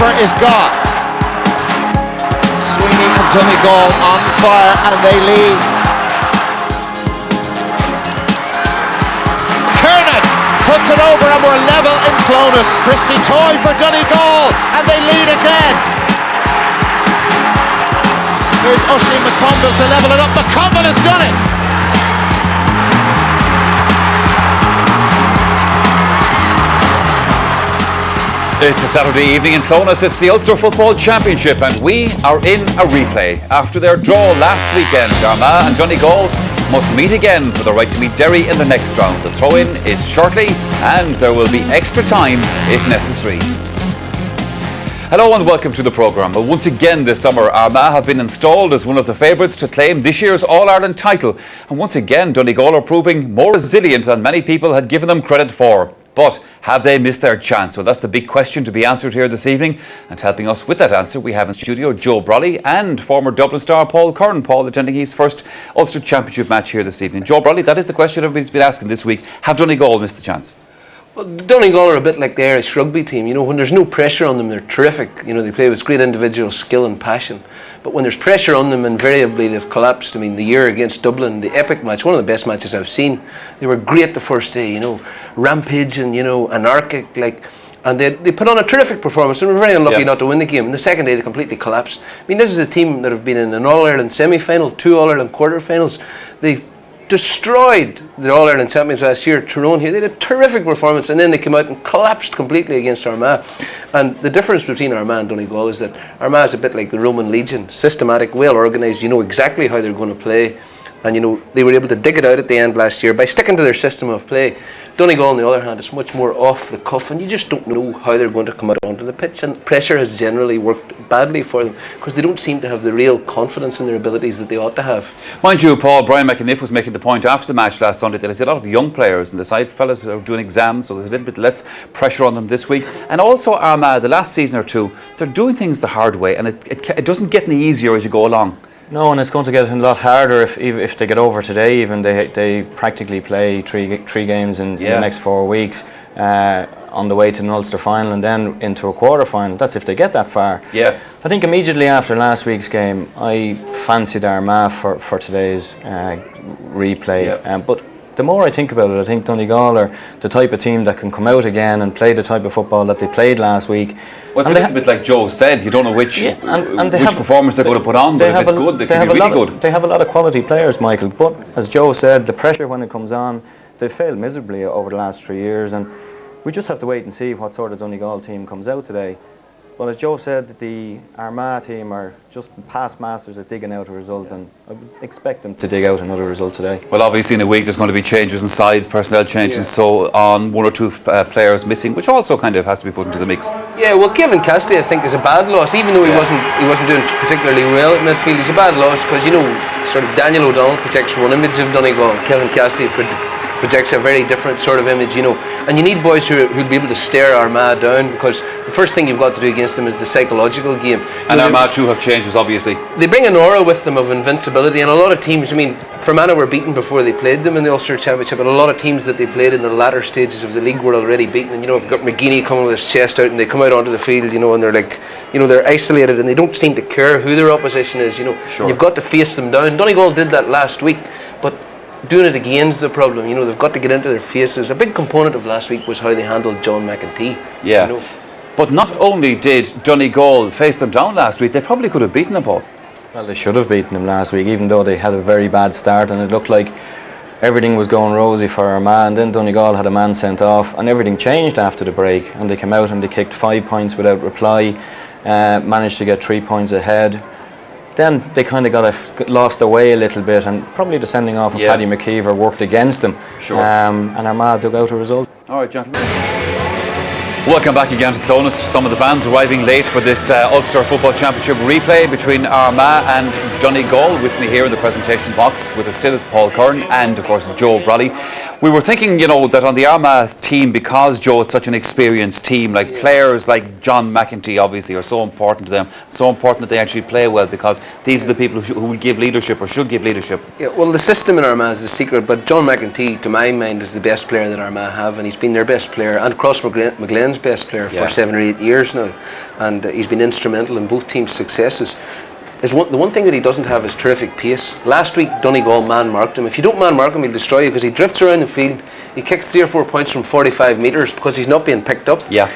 keeper is gone. Sweeney and Donegal on fire and they lead. Kernan puts it over and we're level in Clonus. Christy Toy for Donegal and they lead again. Here's Oisin McConville to level it up. McConville has done it. It's a Saturday evening in Clonus. It's the Ulster Football Championship and we are in a replay. After their draw last weekend, Armagh and Donegal must meet again for the right to meet Derry in the next round. The throw-in is shortly and there will be extra time if necessary. Hello and welcome to the programme. Once again this summer, Armagh have been installed as one of the favourites to claim this year's All-Ireland title. And once again, Donegal are proving more resilient than many people had given them credit for. But have they missed their chance? Well, that's the big question to be answered here this evening. And helping us with that answer, we have in studio Joe Brolly and former Dublin star Paul Curran. Paul attending his first Ulster Championship match here this evening. Joe Brolly, that is the question everybody's been asking this week. Have Donegal missed the chance? Well, Donegal are a bit like the Irish rugby team. You know, when there's no pressure on them, they're terrific. You know, they play with great individual skill and passion. But when there's pressure on them, invariably they've collapsed. I mean, the year against Dublin, the epic match, one of the best matches I've seen. They were great the first day, you know, rampaging, you know, anarchic, and they put on a terrific performance and were very unlucky not to win the game. And the second day they completely collapsed. I mean, this is a team that have been in an All-Ireland semi-final, 2 All-Ireland quarter-finals. They've destroyed the All-Ireland champions last year, Tyrone here. They had a terrific performance and then they came out and collapsed completely against Armagh. And the difference between Armagh and Donegal is that Armagh is a bit like the Roman Legion, systematic, well organised. You know exactly how they're going to play, and you know they were able to dig it out at the end last year by sticking to their system of play. Donegal, on the other hand, is much more off the cuff, and you just don't know how they're going to come out onto the pitch. And pressure has generally worked badly for them because they don't seem to have the real confidence in their abilities that they ought to have. Mind you, Paul, Brian McAniff was making the point after the match last Sunday that there's a lot of young players and the side fellas are doing exams, so there's a little bit less pressure on them this week. And also Armagh, the last season or two, they're doing things the hard way, and it doesn't get any easier as you go along. No, and it's going to get a lot harder if they get over today. Even they practically play three games in the next 4 weeks on the way to an Ulster final and then into a quarter final. That's if they get that far. Yeah. I think immediately after last week's game, I fancied Armagh for today's replay. Yeah. But the more I think about it, I think Donegal are the type of team that can come out again and play the type of football that they played last week. Well, it's a little bit like Joe said, you don't know which performance they're going to put on, but if it's good, they can be really good. They have a lot of quality players, Michael, but as Joe said, the pressure when it comes on, they've failed miserably over the last 3 years, and we just have to wait and see what sort of Donegal team comes out today. But as Joe said, the Armagh team are just past masters at digging out a result, and I would expect them to dig out another result today. Well, obviously in a week there's going to be changes in sides, personnel changes, so on, 1 or 2 players missing, which also kind of has to be put into the mix. Yeah, well, Kevin Cassidy I think is a bad loss, even though he wasn't doing particularly well at midfield. He's a bad loss because, you know, sort of Daniel O'Donnell projects one image of Donegal. Kevin Cassidy projects a very different sort of image, you know, and you need boys who'll be able to stare Armagh down, because the first thing you've got to do against them is the psychological game. And Armagh too have changes, obviously. They bring an aura with them of invincibility, and a lot of teams, I mean, Fermanagh were beaten before they played them in the Ulster Championship, and a lot of teams that they played in the latter stages of the league were already beaten. And you know, if you've got McGeaney coming with his chest out and they come out onto the field, you know, and they're like, you know, they're isolated and they don't seem to care who their opposition is, you know. Sure. You've got to face them down. Donegal did that last week, but doing it again's the problem. You know, they've got to get into their faces. A big component of last week was how they handled John McEntee. Yeah. You know. But not only did Donegal face them down last week, they probably could have beaten them, Paul. Well, they should have beaten them last week, even though they had a very bad start and it looked like everything was going rosy for Armagh, and then Donegal had a man sent off and everything changed after the break, and they came out and they kicked 5 points without reply, managed to get 3 points ahead. Then they kind of lost their way a little bit, and probably the sending off of Paddy McKeever worked against them. Sure. And Armagh dug out a result. All right, gentlemen. Welcome back again to Clonus. Some of the fans arriving late for this Ulster Football Championship replay between Armagh and Donegal. With me here in the presentation box with us still is Paul Curran and of course Joe Brolly. We were thinking, that on the Armagh team, because Joe, it's such an experienced team, like players like John McEntee obviously are so important to them, so important that they actually play well, because these are the people who will give leadership or should give leadership. Yeah, well, the system in Armagh is the secret, but John McEntee, to my mind, is the best player that Armagh have, and he's been their best player and Cross McGlenn's best player for 7 or 8 years now, and he's been instrumental in both teams' successes. The one thing that he doesn't have is terrific pace. Last week, Donegal man-marked him. If you don't man-mark him, he'll destroy you, because he drifts around the field. He kicks 3 or 4 points from 45 metres because he's not being picked up. Yeah.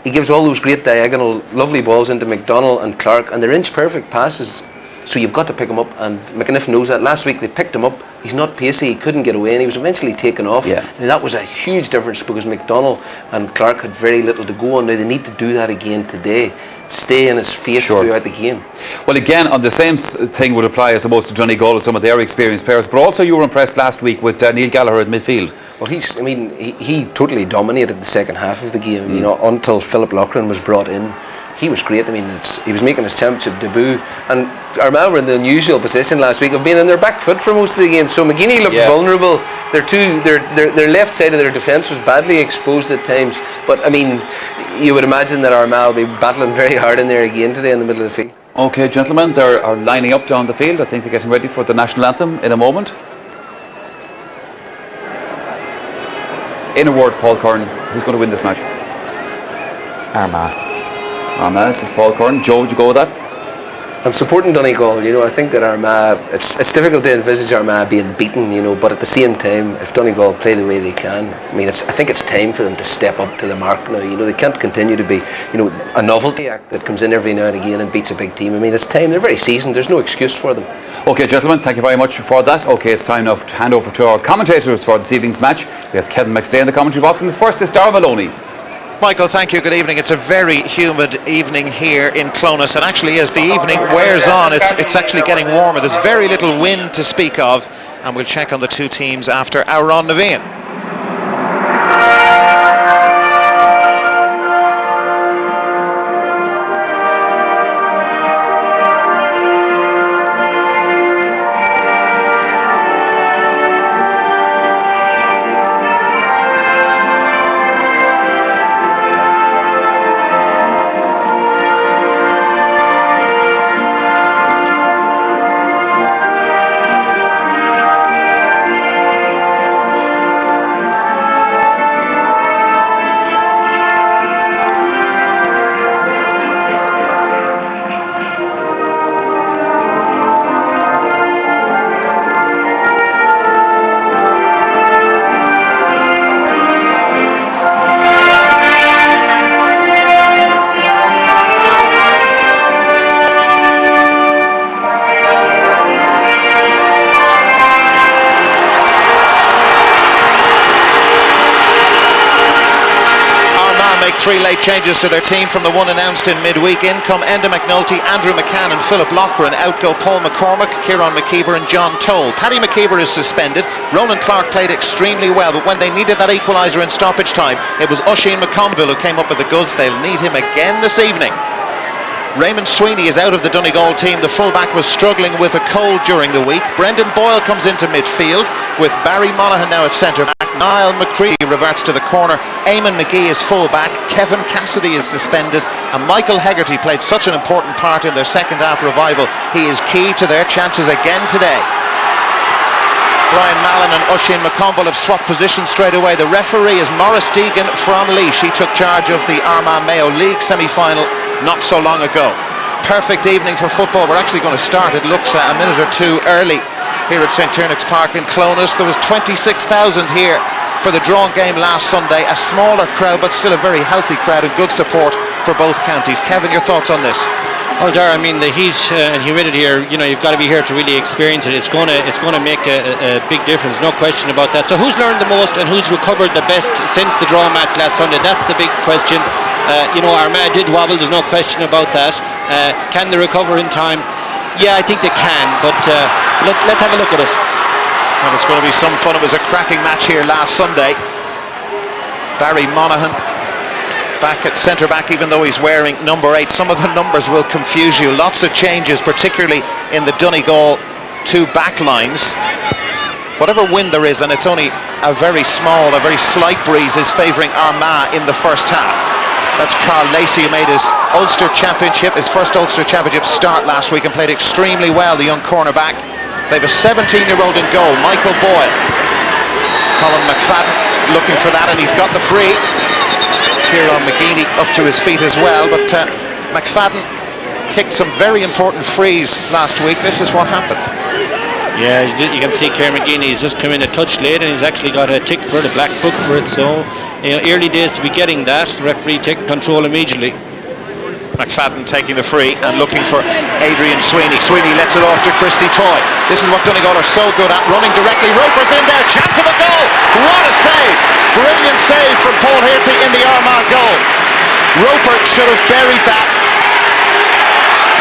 He gives all those great diagonal, lovely balls into McDonnell and Clark, and they're inch-perfect passes. So you've got to pick him up, and McAniff knows that. Last week they picked him up. He's not pacey, he couldn't get away, and he was eventually taken off. Yeah. And that was a huge difference, because McDonnell and Clark had very little to go on. Now they need to do that again today. Stay in his face throughout the game. Well, again, on the same thing would apply, I suppose, to Donegal and some of their experienced players, but also you were impressed last week with Neil Gallagher at midfield. Well, he totally dominated the second half of the game, until Philip Loughran was brought in. He was great. He was making his championship debut, and Armagh were in the unusual position last week of being on their back foot for most of the game. So McGeeney looked vulnerable. Their left side of their defence was badly exposed at times. But you would imagine that Armagh will be battling very hard in there again today in the middle of the field. Okay, gentlemen, they are lining up down the field. I think they're getting ready for the national anthem in a moment. In a word, Paul Curran, who's going to win this match? Armagh. Armagh, this is Paul Curran. Joe, would you go with that? I'm supporting Donegal. I think that Armagh, it's difficult to envisage Armagh being beaten, but at the same time, if Donegal play the way they can, I think it's time for them to step up to the mark now. They can't continue to be, a novelty act that comes in every now and again and beats a big team. It's time. They're very seasoned. There's no excuse for them. Okay, gentlemen, thank you very much for that. Okay, it's time now to hand over to our commentators for this evening's match. We have Kevin McStay in the commentary box, and his first is Darragh Maloney. Michael, thank you. Good evening. It's a very humid evening here in Clonus, and actually as the evening wears on, it's actually getting warmer. There's very little wind to speak of, and we'll check on the two teams after Aaron Naveen. Three late changes to their team from the one announced in midweek. In come Enda McNulty, Andrew McCann and Philip Loughran. Out go Paul McCormick, Kieran McKeever and John Toll. Paddy McKeever is suspended. Ronan Clark played extremely well, but when they needed that equaliser in stoppage time, it was Oisin McConville who came up with the goods. They'll need him again this evening. Raymond Sweeney is out of the Donegal team. The fullback was struggling with a cold during the week. Brendan Boyle comes into midfield with Barry Monaghan now at centre back. Niall McCree reverts to the corner. Eamon McGee is fullback. Kevin Cassidy is suspended, and Michael Hegarty played such an important part in their second half revival. He is key to their chances again today. Brian Mallon and Oisin McConville have swapped positions straight away. The referee is Maurice Deegan from Laois. He took charge of the Armagh Mayo League semi-final not so long ago. Perfect evening for football. We're actually going to start, it looks a minute or two early here at St Turnix Park in Clonus. There was 26,000 here for the drawn game last Sunday. A smaller crowd, but still a very healthy crowd and good support for both counties. Kevin, your thoughts on this? Well, Darragh, the heat and humidity here, you've got to be here to really experience it. It's going to make a big difference, no question about that. So who's learned the most and who's recovered the best since the draw match last Sunday? That's the big question. Armagh did wobble, there's no question about that. Can they recover in time? Yeah, I think they can, but let's have a look at it. Well, it's going to be some fun. It was a cracking match here last Sunday. Barry Monaghan back at centre back, even though he's wearing number 8. Some of the numbers will confuse you. Lots of changes, particularly in the Donegal two back lines. whatever wind there is, and it's only a very small, a very slight breeze, is favouring Armagh in the first half. That's Carl Lacey, who made his Ulster Championship, his first Ulster Championship start last week, and played extremely well, the young cornerback. They have a 17-year-old in goal, Michael Boyle. Colin McFadden looking for that, and he's got the free. Kieran McGeeney up to his feet as well, but McFadden kicked some very important frees last week. This is what happened. Yeah, you can see Kieran McGeeney, he's just come in a touch late, and he's actually got a tick for the black book for it, so early days to be getting that. Referee taking control immediately. McFadden taking the free and looking for Adrian Sweeney. Sweeney lets it off to Christy Toy. This is what Donegal are so good at, running directly. Roper's in there, chance of a goal. What a save! Brilliant save from Paul Hirty in the Armagh goal. Roper should have buried that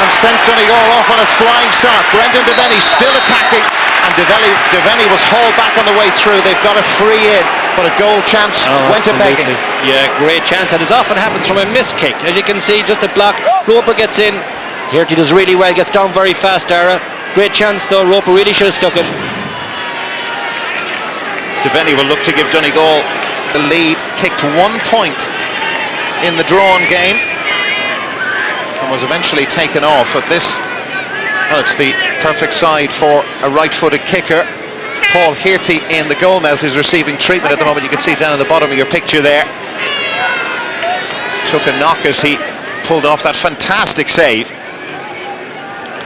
and sent Donegal off on a flying start. Brendan Devaney still attacking, and Devaney was hauled back on the way through. They've got a free in, but a goal chance went to begging. Yeah, great chance, and it often happens from a miss kick. As you can see, just a block. Roper gets in. Hirty does really well, gets down very fast, Dara. Great chance though, Roper really should have stuck it. Devaney will look to give Donegal the lead. Kicked 1 point in the drawn game and was eventually taken off. At this, well, it's the perfect side for a right-footed kicker. Paul Hirty in the goalmouth is receiving treatment at the moment. You can see down at the bottom of your picture there. Took a knock as he pulled off that fantastic save.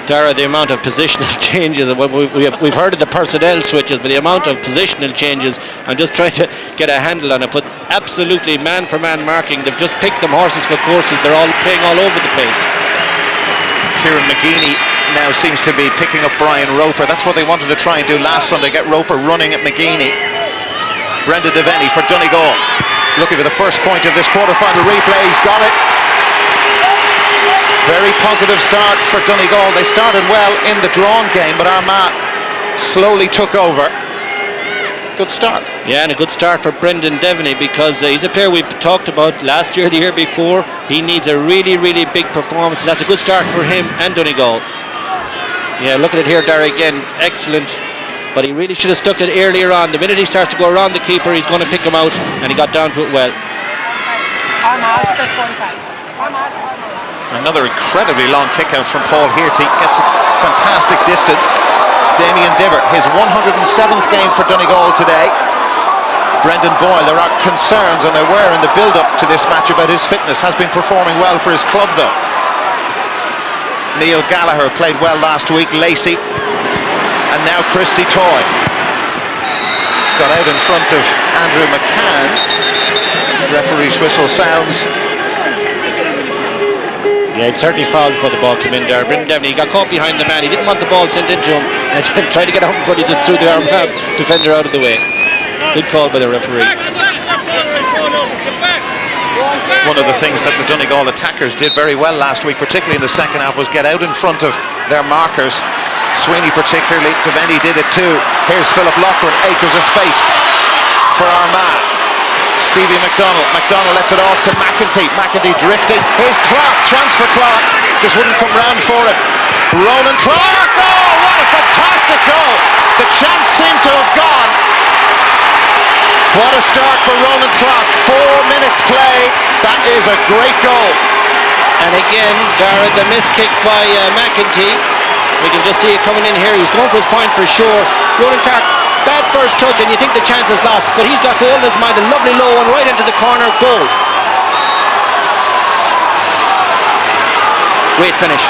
Dara, the amount of positional changes, we've heard of the personnel switches, but the amount of positional changes, I'm just trying to get a handle on it, but absolutely man-for-man marking. They've just picked them horses for courses. They're all playing all over the place. Kieran McGeeney now seems to be picking up Brian Roper. That's what they wanted to try and do last Sunday, get Roper running at McGeeney. Brendan Devaney for Donegal, looking for the first point of this quarter-final replay. He's got it. Very positive start for Donegal. They started well in the drawn game, but Armagh slowly took over. Good start. Yeah, and a good start for Brendan Devaney, because he's a player we've talked about last year, the year before. He needs a really, really big performance, and that's a good start for him and Donegal. Yeah, look at it here, Dara, again, excellent. But he really should have stuck it earlier on. The minute he starts to go around the keeper, he's going to pick him out, and he got down to it well. Another incredibly long kick out from Paul Hirty. Gets a fantastic distance. Damien Diver, his 107th game for Donegal today. Brendan Boyle, there are concerns, and there were in the build-up to this match about his fitness. Has been performing well for his club though. Neil Gallagher played well last week. Lacey, and now Christy Toy got out in front of Andrew McCann. Referee's whistle sounds. Yeah, he'd certainly fouled before the ball came in there. Brendan Devaney, he got caught behind the man. He didn't want the ball sent into him, and tried to get out in front. He just threw the Armagh defender out of the way. Good call by the referee. One of the things that the Donegal attackers did very well last week, particularly in the second half, was get out in front of their markers. Sweeney particularly. Devaney did it too. Here's Philip Loughran, acres of space for Armagh. Stevie McDonald lets it off to McEntee. McEntee drifting. Here's Clark, chance for Clark. Just wouldn't come round for it. Ronan Clark, oh, what a fantastic goal. The chance seemed to have gone. What a start for Ronan Clark. 4 minutes played. That is a great goal. And again, Dara, the miss kick by McEntee. We can just see it coming in here. He was going for his point for sure. Ronan Clark, bad first touch, and you think the chance is lost, but he's got goal in his mind. A lovely low one right into the corner. Goal. Great finish.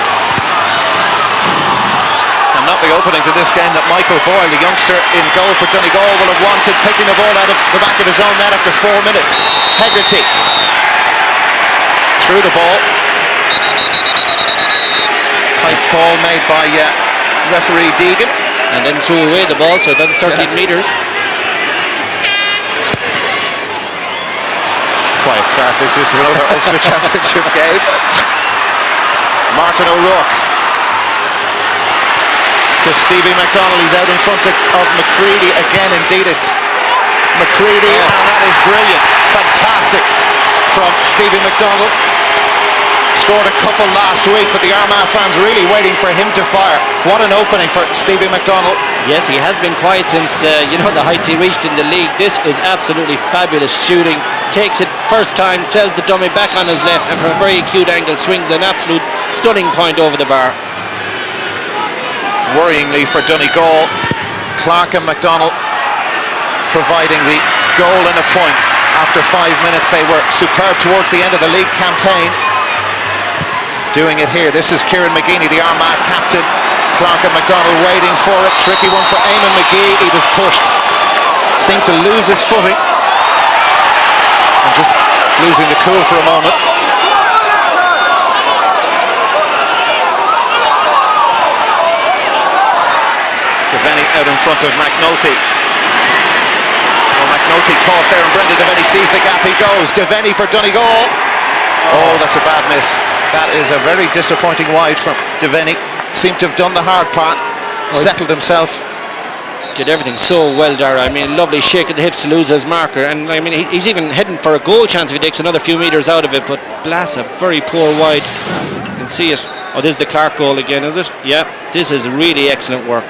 And not the opening to this game that Michael Boyle, the youngster in goal for Donegal, will have wanted, picking the ball out of the back of his own net after 4 minutes. Hegarty through the ball. Tight call made by referee Deegan. And then threw away the ball, so another 13 metres. Quiet start this is to another Ulster Championship game. Martin O'Rourke to Stevie McDonald. He's out in front of McCready again. Indeed, it's McCready, and that is brilliant. Fantastic from Stevie McDonald. Scored a couple last week, but the Armagh fans really waiting for him to fire. What an opening for Stevie McDonald. Yes, he has been quiet since the heights he reached in the league. This is absolutely fabulous shooting. Takes it first time, sells the dummy back on his left, and from a very acute angle swings an absolute stunning point over the bar. Worryingly for Donegal, Clark and McDonald providing the goal and a point. After 5 minutes, they were superb towards the end of the league campaign. Doing it here. This is Kieran McGeeney, the Armagh captain. Clark and McDonald waiting for it. Tricky one for Eamon McGee. He was pushed. Seemed to lose his footing. And just losing the cool for a moment. Devaney out in front of McNulty. Well, McNulty caught there and Brendan Devaney sees the gap. He goes. Devaney for Donegal. Oh, that's a bad miss. That is a very disappointing wide from Devaney. Seemed to have done the hard part. Settled himself. Did everything so well, Dara. I mean, lovely shake of the hips to lose his marker. And I mean, he's even heading for a goal chance if he takes another few metres out of it. But Blass, a very poor wide. You can see it. Oh, this is the Clark goal again, is it? Yeah, this is really excellent work.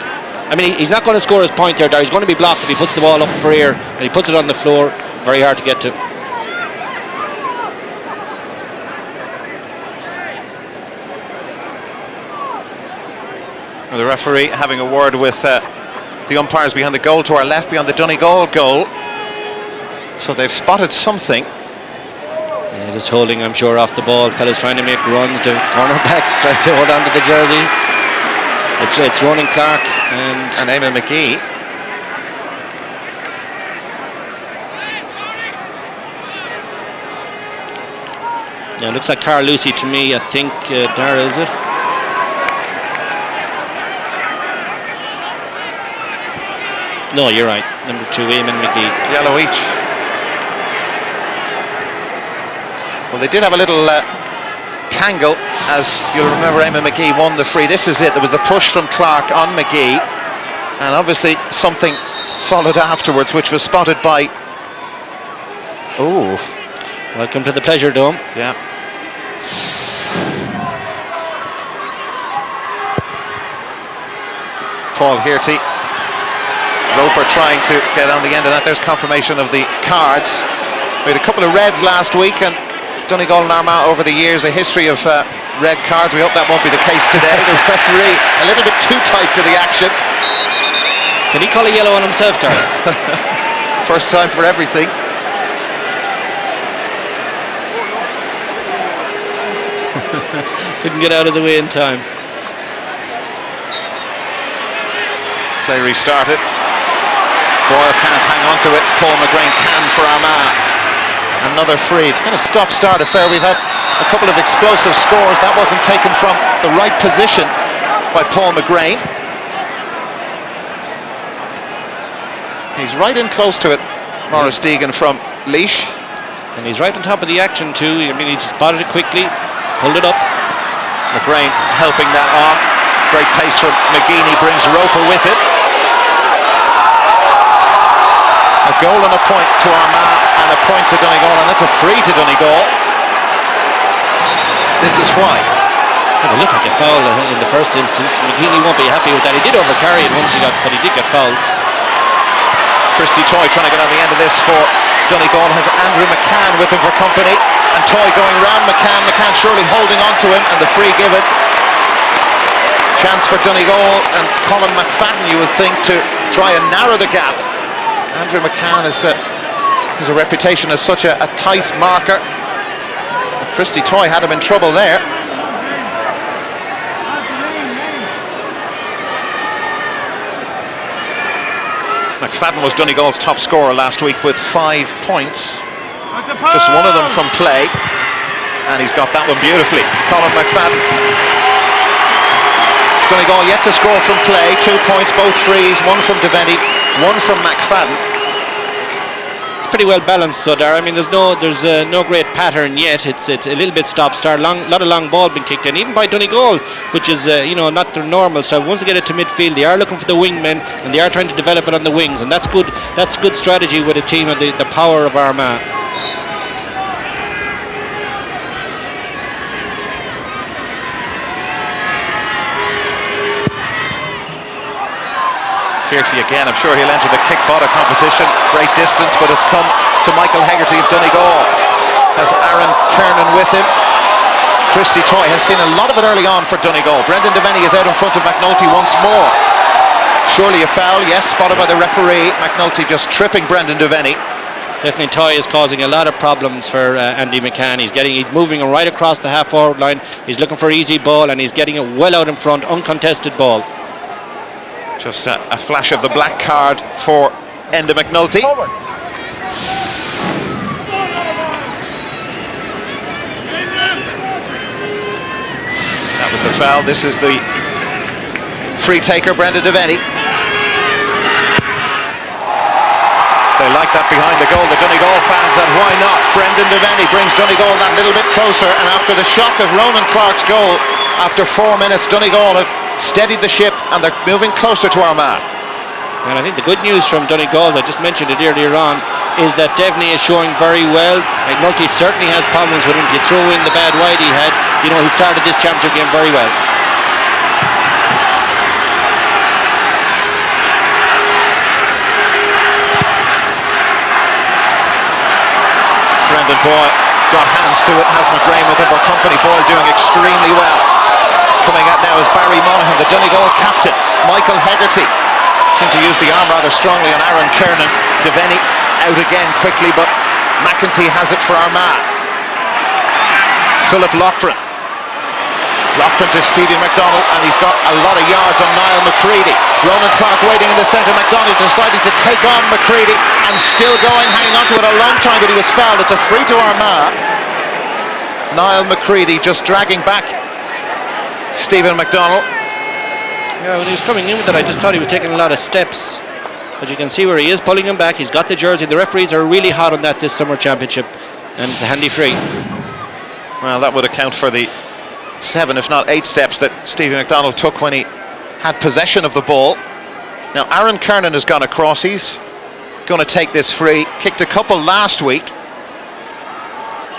I mean, he's not going to score his point there, Dara. He's going to be blocked if he puts the ball up for air. And he puts it on the floor. Very hard to get to. The referee having a word with the umpires behind the goal to our left, beyond the Donegal goal. So they've spotted something. Yeah, just holding, I'm sure, off the ball. Fellas trying to make runs. The cornerbacks trying to hold on to the jersey. It's Ronan Clark and Eamon McGee. Yeah, it looks like Carl Lucy to me. I think Dara, is it? No, you're right. Number 2, Eamon McGee. Yellow each. Well, they did have a little tangle, as you'll remember. Eamon McGee won the free. This is it. There was the push from Clark on McGee, and obviously something followed afterwards, which was spotted by... Oh. Welcome to the Pleasure Dome. Yeah. Paul Hearty. Roper trying to get on the end of that. There's confirmation of the cards. We had a couple of reds last week, and Donegal and Armagh over the years, a history of red cards. We hope that won't be the case today. The referee a little bit too tight to the action. Can he call a yellow on himself, Darren? First time for everything. Couldn't get out of the way in time. Play restarted. Boyle can't hang on to it. Paul McGrain can for Armagh. Another free. It's kind of stop-start affair. We've had a couple of explosive scores. That wasn't taken from the right position by Paul McGrain. He's right in close to it, Maurice Deegan from Laois. And he's right on top of the action too. I mean, he spotted it quickly, pulled it up. McGrain helping that on. Great pace from McGeeney, brings Roper with it. A goal and a point to Armagh and a point to Donegal, and that's a free to Donegal. This is why. Well, it looked like a foul in the first instance. McGeeney won't be happy with that. He did overcarry it once but he did get fouled. Christy Toy trying to get on the end of this for Donegal. Has Andrew McCann with him for company, and Toy going round McCann. McCann surely holding on to him, and the free given. Chance for Donegal and Colin McFadden, you would think, to try and narrow the gap. Andrew McCann has a reputation as such a tight marker. Christy Toy had him in trouble there. McFadden was Donegal's top scorer last week with 5 points. Just one of them from play, and he's got that one beautifully. Colin McFadden. Donegal yet to score from play. 2 points, both frees. One from Devaney, one from McFadden. It's pretty well balanced, so Dar. I mean, there's no great pattern yet. It's a little bit stop-start. Lot of long ball been kicked in, even by Donegal, which is not their normal style. Once they get it to midfield, they are looking for the wingmen, and they are trying to develop it on the wings, and that's good. That's good strategy with a team of the power of Armagh. Kearsley again. I'm sure he'll enter the kick fodder competition. Great distance, but it's come to Michael Hegarty of Donegal. Has Aaron Kernan with him. Christy Toy has seen a lot of it early on for Donegal. Brendan Devaney is out in front of McNulty once more. Surely a foul, yes, spotted by the referee. McNulty just tripping Brendan Devaney. Definitely Toy is causing a lot of problems for Andy McCann. He's moving him right across the half forward line. He's looking for easy ball and he's getting it well out in front, uncontested ball. Just a flash of the black card for Enda McNulty. That was the foul. This is the free taker, Brendan Devaney. They like that behind the goal, the Donegal fans, and why not? Brendan Devaney brings Donegal that little bit closer, and after the shock of Ronan Clark's goal, after 4 minutes, Donegal have steadied the ship and they're moving closer to Armagh. And I think the good news from Donegal, I just mentioned it earlier on, is that Devaney is showing very well. McNulty certainly has problems with him. If you throw in the bad wide he had, he started this championship game very well. Brendan Boyle got hands to it, has McGrain with him for company. Boyle doing extremely well. Coming out now is Barry Monaghan, the Donegal captain. Michael Hegarty seemed to use the arm rather strongly on Aaron Kernan. Devaney out again quickly, but McEntee has it for Armagh. Philip Loughran. Loughran to Stevie McDonald, and he's got a lot of yards on Niall McCready. Ronan Clark waiting in the centre. McDonald deciding to take on McCready and still going, hanging on to it a long time, but he was fouled. It's a free to Armagh. Niall McCready just dragging back Stephen McDonald. Yeah, when he was coming in with it, I just thought he was taking a lot of steps. But you can see where he is pulling him back. He's got the jersey. The referees are really hot on that this summer championship, and it's a handy free. Well, that would account for the 7, if not 8 steps that Stevie McDonald took when he had possession of the ball. Now Aaron Kernan has gone across. He's going to take this free. Kicked a couple last week.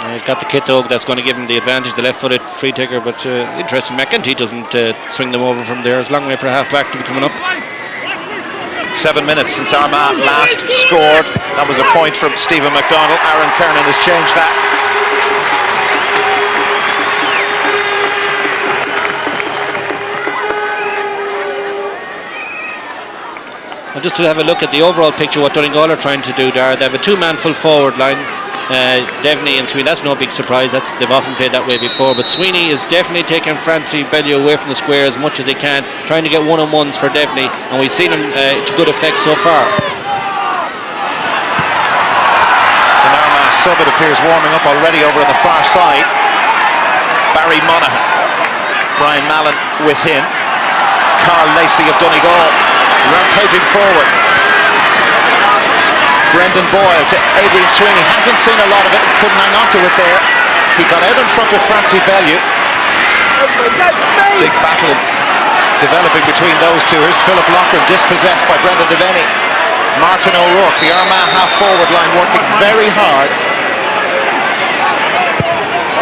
And he's got the kit dog that's going to give him the advantage, the left-footed free taker. But interesting, McEntee doesn't swing them over from there. It's a long way for a half-back to be coming up. 7 minutes since Armagh last scored. That was a point from Stephen McDonald. Aaron Kernan has changed that. And just to have a look at the overall picture, what Donegal are trying to do there, they have a 2-man full forward line. Devaney and Sweeney, that's no big surprise, they've often played that way before, but Sweeney is definitely taking Francie Bellew away from the square as much as he can, trying to get one-on-ones for Devaney, and we've seen him to good effect so far. It's an Armagh sub, it appears, warming up already over on the far side. Barry Monaghan, Brian Mallon with him, Carl Lacey of Donegal rampaging forward. Brendan Boyle to Adrian Sweeney, hasn't seen a lot of it and couldn't hang on to it there. He got out in front of Francie Bellew. Big battle developing between those two. Here's Philip Loughran dispossessed by Brendan Devaney. Martin O'Rourke, the Armagh half-forward line, working very hard.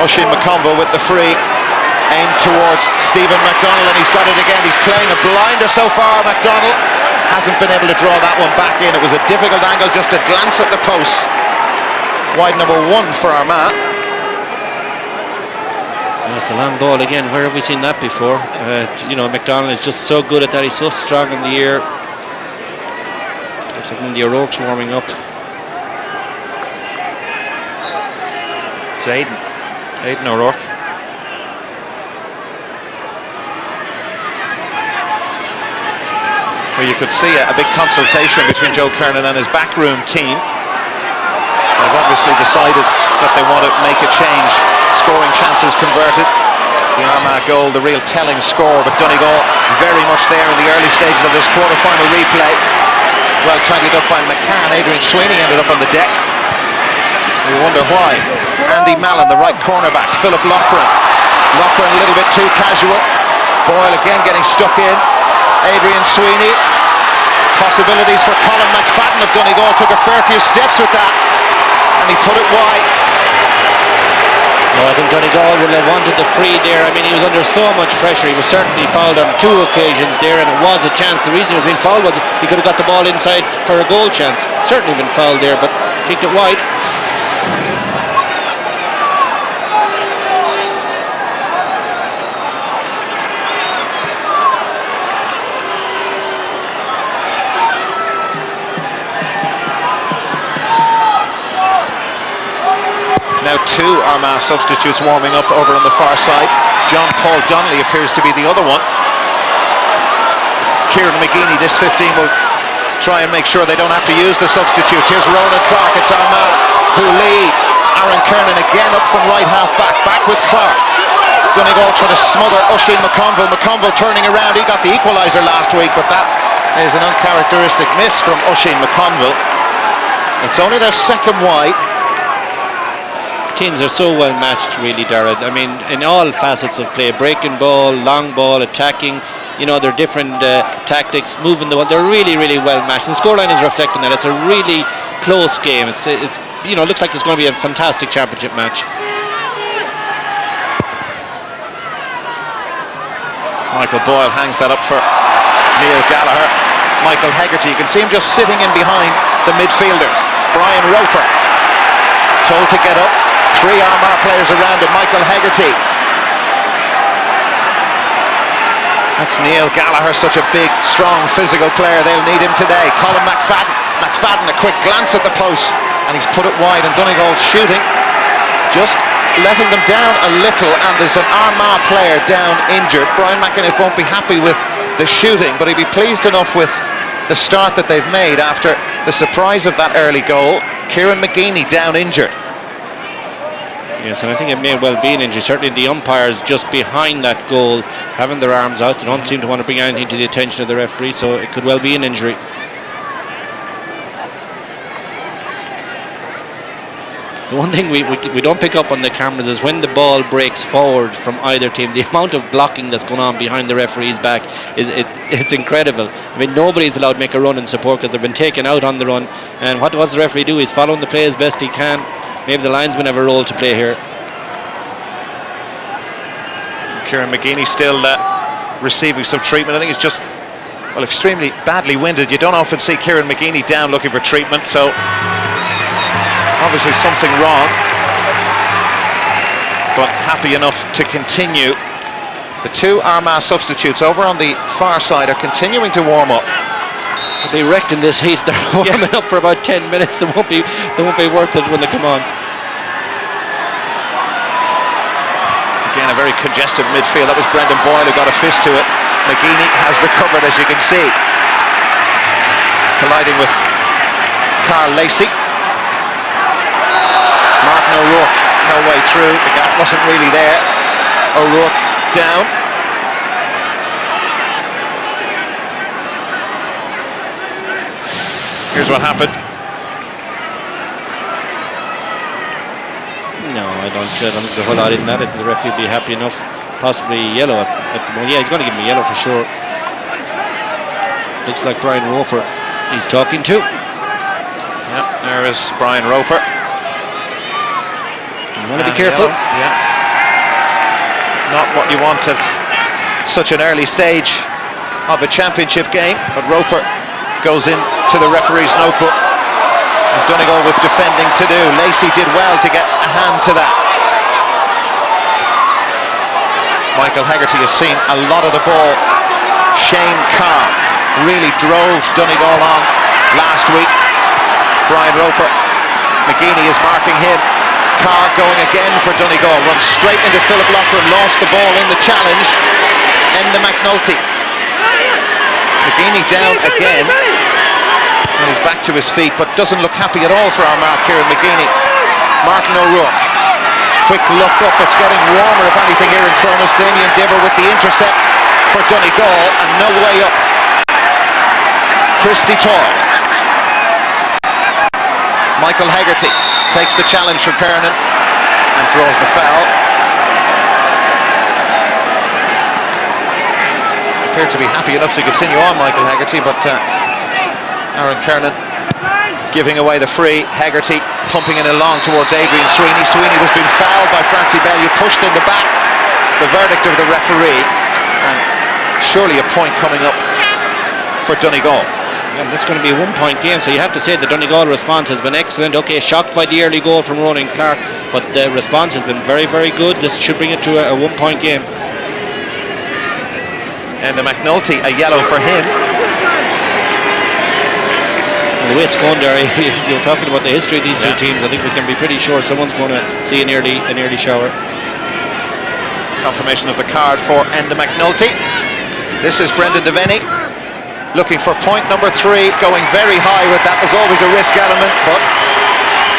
Oisin McConville with the free, aimed towards Stephen McDonald, and he's got it again. He's playing a blinder so far, McDonald. Hasn't been able to draw that one back in. It was a difficult angle, just a glance at the post. Wide number 1 for Armagh. That's the long ball again. Where have we seen that before? McDonald is just so good at that. He's so strong in the air. Looks like the O'Rourke's warming up. It's Aidan O'Rourke. Where you could see a big consultation between Joe Kernan and his backroom team. They've obviously decided that they want to make a change. Scoring chances converted. The Armagh goal, the real telling score, but Donegal very much there in the early stages of this quarter-final replay. Well tidied up by McCann. Adrian Sweeney ended up on the deck. We wonder why. Andy Mallon, the right cornerback. Philip Loughran. Loughran a little bit too casual. Boyle again getting stuck in. Adrian Sweeney. Possibilities for Colin McFadden of Donegal. Took a fair few steps with that, and he put it wide. No, I think Donegal would have wanted the free there. I mean, he was under so much pressure. He was certainly fouled on 2 occasions there, and it was a chance. The reason he was being fouled was he could have got the ball inside for a goal chance. Certainly been fouled there, but kicked it wide. Now 2 Armagh substitutes warming up over on the far side. John Paul Donnelly appears to be the other one. Kieran McGeeney, this 15, will try and make sure they don't have to use the substitutes. Here's Ronan Clark, it's Armagh who lead. Aaron Kernan again up from right half back with Clark. Donegal trying to smother Oisin McConville. McConville turning around, he got the equaliser last week, but that is an uncharacteristic miss from Oisin McConville. It's only their second wide. Teams are so well matched, really, Darragh. I mean, in all facets of play, breaking ball, long ball, attacking, you know, they're different tactics, moving the ball. They're really, really well matched. And the scoreline is reflecting that. It's a really close game. It's you know, looks like it's going to be a fantastic championship match. Michael Boyle hangs that up for Neil Gallagher. Michael Hegarty, you can see him just sitting in behind the midfielders. Brian Roper told to get up. 3 Armagh players around him. Michael Hegarty. That's Neil Gallagher, such a big, strong, physical player. They'll need him today. Colin McFadden. McFadden, a quick glance at the post, and he's put it wide. And Donegal's shooting, just letting them down a little. And there's an Armagh player down injured. Brian McAniff won't be happy with the shooting, but he'd be pleased enough with the start that they've made after the surprise of that early goal. Kieran McGeeney down injured. Yes, and I think it may well be an injury. Certainly the umpires just behind that goal, having their arms out. They don't seem to want to bring anything to the attention of the referee, so it could well be an injury. The one thing we don't pick up on the cameras is when the ball breaks forward from either team, the amount of blocking that's going on behind the referee's back it's incredible. I mean, nobody's allowed to make a run in support because they've been taken out on the run. And what does the referee do? He's following the play as best he can. Maybe the linesmen have a role to play here. Kieran McGeeney still receiving some treatment. I think he's just, well, extremely badly winded. You don't often see Kieran McGeeney down looking for treatment, so obviously something wrong, but happy enough to continue. The 2 Armagh substitutes over on the far side are continuing to warm up. They'll be wrecked in this heat. They're warming up for about 10 minutes. They won't be worth it when they come on. Again, a very congested midfield. That was Brendan Boyle who got a fist to it. McGeeney has recovered, as you can see, colliding with Carl Lacey. Martin O'Rourke no way through. The gap wasn't really there. O'Rourke down. Here's what happened. No, I don't think there's a whole lot in that. I think the referee will be happy enough. Possibly yellow at the moment. Yeah, he's going to give me yellow for sure. Looks like Brian Roper he's talking to. Yeah, there is Brian Roper. You want to be careful. Yeah. Not what you want at such an early stage of a championship game, but Roper goes into the referee's notebook. And Donegal with defending to do. Lacey did well to get a hand to that. Michael Hegarty has seen a lot of the ball. Shane Carr really drove Donegal on last week. Brian Roper, McGeeney is marking him. Carr going again for Donegal, runs straight into Philip Loughran, lost the ball in the challenge. Enda McNulty. McGeeney down again. And he's back to his feet, but doesn't look happy at all for Armagh, Kieran McGeeney. Martin O'Rourke. Quick look up, it's getting warmer if anything here in Clonus. Damien Dibber with the intercept for Donegal, and no way up. Christy Toy. Michael Hegarty takes the challenge from Kernan and draws the foul. Appeared to be happy enough to continue on, Michael Hegarty, but Aaron Kernan giving away the free. Hegarty pumping it along towards Adrian Sweeney. Sweeney was being fouled by Francie Bellew, pushed in the back. The verdict of the referee, and surely a point coming up for Donegal. And that's going to be a 1 point game, so you have to say the Donegal response has been excellent. Okay, shocked by the early goal from Ronan Clark, but the response has been very, very good. This should bring it to a 1 point game. And McNulty, a yellow for him. And the way it's going there, you're talking about the history of these two teams. I think we can be pretty sure someone's going to see an early shower. Confirmation of the card for Enda McNulty. This is Brendan Devaney looking for point number 3, going very high with that. There's always a risk element, but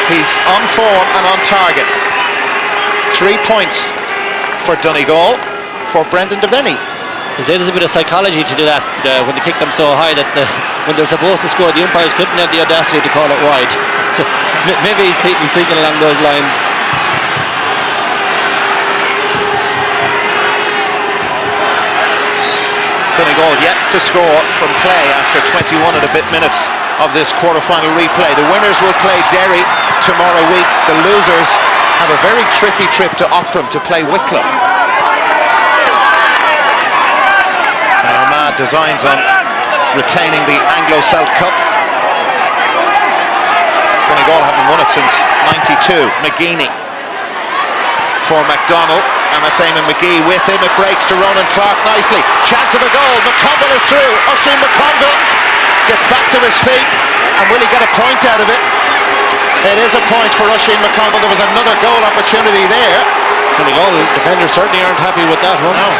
he's on form and on target. 3 points for Donegal for Brendan Devaney. There's a bit of psychology to do that when they kick them so high that when they're supposed to score, the umpires couldn't have the audacity to call it wide. So maybe he's thinking along those lines. Donegal yet to score from play after 21 and a bit minutes of this quarter-final replay. The winners will play Derry tomorrow week. The losers have a very tricky trip to Auckland to play Wicklow. And Armagh designs on retaining the Anglo-Celt Cup. Donegal haven't won it since '92. McGeeney for McDonald, and that's Eamon McGee with him. It breaks to Ronan Clark nicely. Chance of a goal. McConville is through. Oisin McConville gets back to his feet, and will he get a point out of it? It is a point for Oisin McConville. There was another goal opportunity there. Donegal defenders certainly aren't happy with that one. No.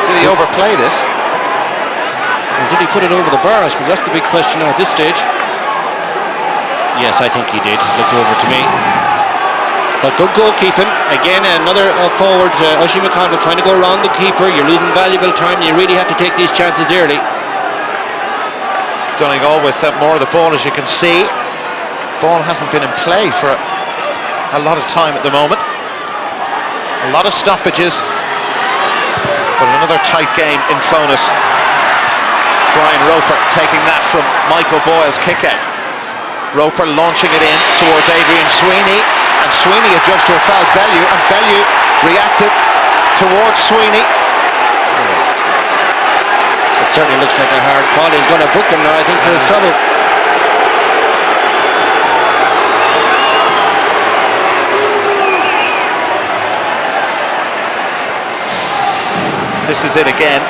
Did he overplay this? Well, did he put it over the bar? I suppose that's the big question now at this stage. Yes, I think he did. Looked over to me. But good goalkeeping. Again, another forward, Oisin McConville trying to go around the keeper. You're losing valuable time. You really have to take these chances early. Donegal with more of the ball, as you can see. Ball hasn't been in play for a lot of time at the moment. A lot of stoppages. But another tight game in Clonus. Brian Roper taking that from Michael Boyle's kick out. Roper launching it in towards Adrian Sweeney, and Sweeney adjudged to a foul Bellew, and Bellew reacted towards Sweeney. It certainly looks like a hard call. He's going to book him now, I think, for his trouble. This is it again.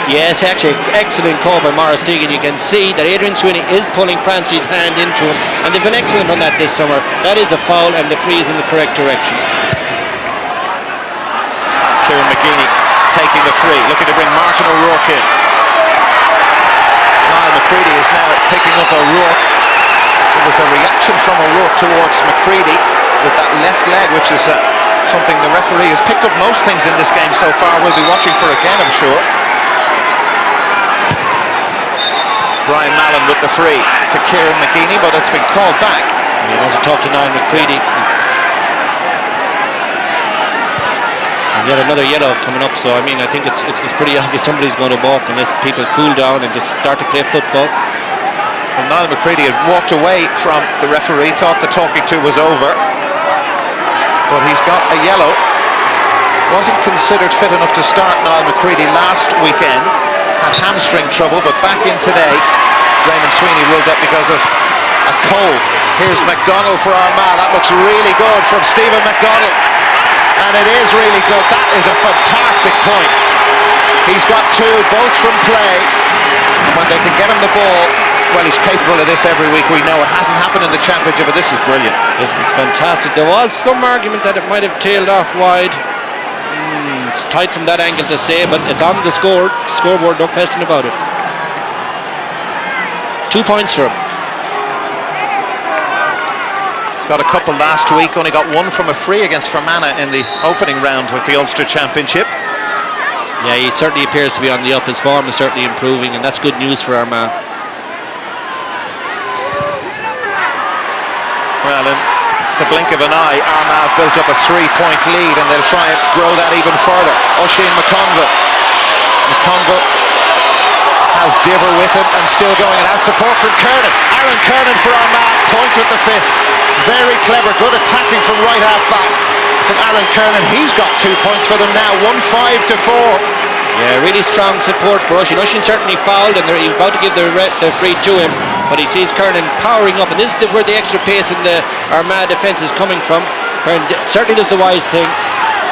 Yes, actually, excellent call by Maurice Deegan. You can see that Adrian Sweeney is pulling Francie's hand into him, and they've been excellent on that this summer. That is a foul, and the free is in the correct direction. Kieran McGeeney taking the free, looking to bring Martin O'Rourke in. Niall McCready is now picking up O'Rourke. There was a reaction from O'Rourke towards McCready with that left leg, which is something the referee has picked up most things in this game so far. We'll be watching for again, I'm sure. Brian Mallon with the free to Kieran McGeeney, but it's been called back. He wants to talk to Niall McCready. And yet another yellow coming up, so I mean, I think it's pretty obvious somebody's going to balk unless people cool down and just start to play football. Well, Niall McCready had walked away from the referee, thought the talking to was over, but he's got a yellow. Wasn't considered fit enough to start Niall McCready last weekend. Had hamstring trouble, but back in today. Raymond Sweeney ruled out because of a cold. Here's McDonald for Armagh. That looks really good from Stephen McDonald, and it is really good. That is a fantastic point. He's got two, both from play, and when they can get him the ball, well, he's capable of this every week. We know it hasn't happened in the championship, but this is brilliant. This is fantastic. There was some argument that it might have tailed off wide. It's tight from that angle to say, but it's on the scoreboard, no question about it. 2 points for him. Got a couple last week, only got one from a free against Fermanagh in the opening round of the Ulster Championship. Yeah, he certainly appears to be on the up. His form is certainly improving, and that's good news for Armagh. Well, in the blink of an eye, Armagh built up a 3-point lead, and they'll try and grow that even further. Oisin McConville Has Diver with him and still going, and has support from Kernan. Aaron Kernan for Armagh, point with the fist. Very clever, good attacking from right half back from Aaron Kernan. He's got 2 points for them now, 1-5 to 4. Yeah, really strong support for Ushin. Ushin certainly fouled, and he's about to give the free to him, but he sees Kernan powering up, and this is where the extra pace in the Armagh defence is coming from. Kernan certainly does the wise thing.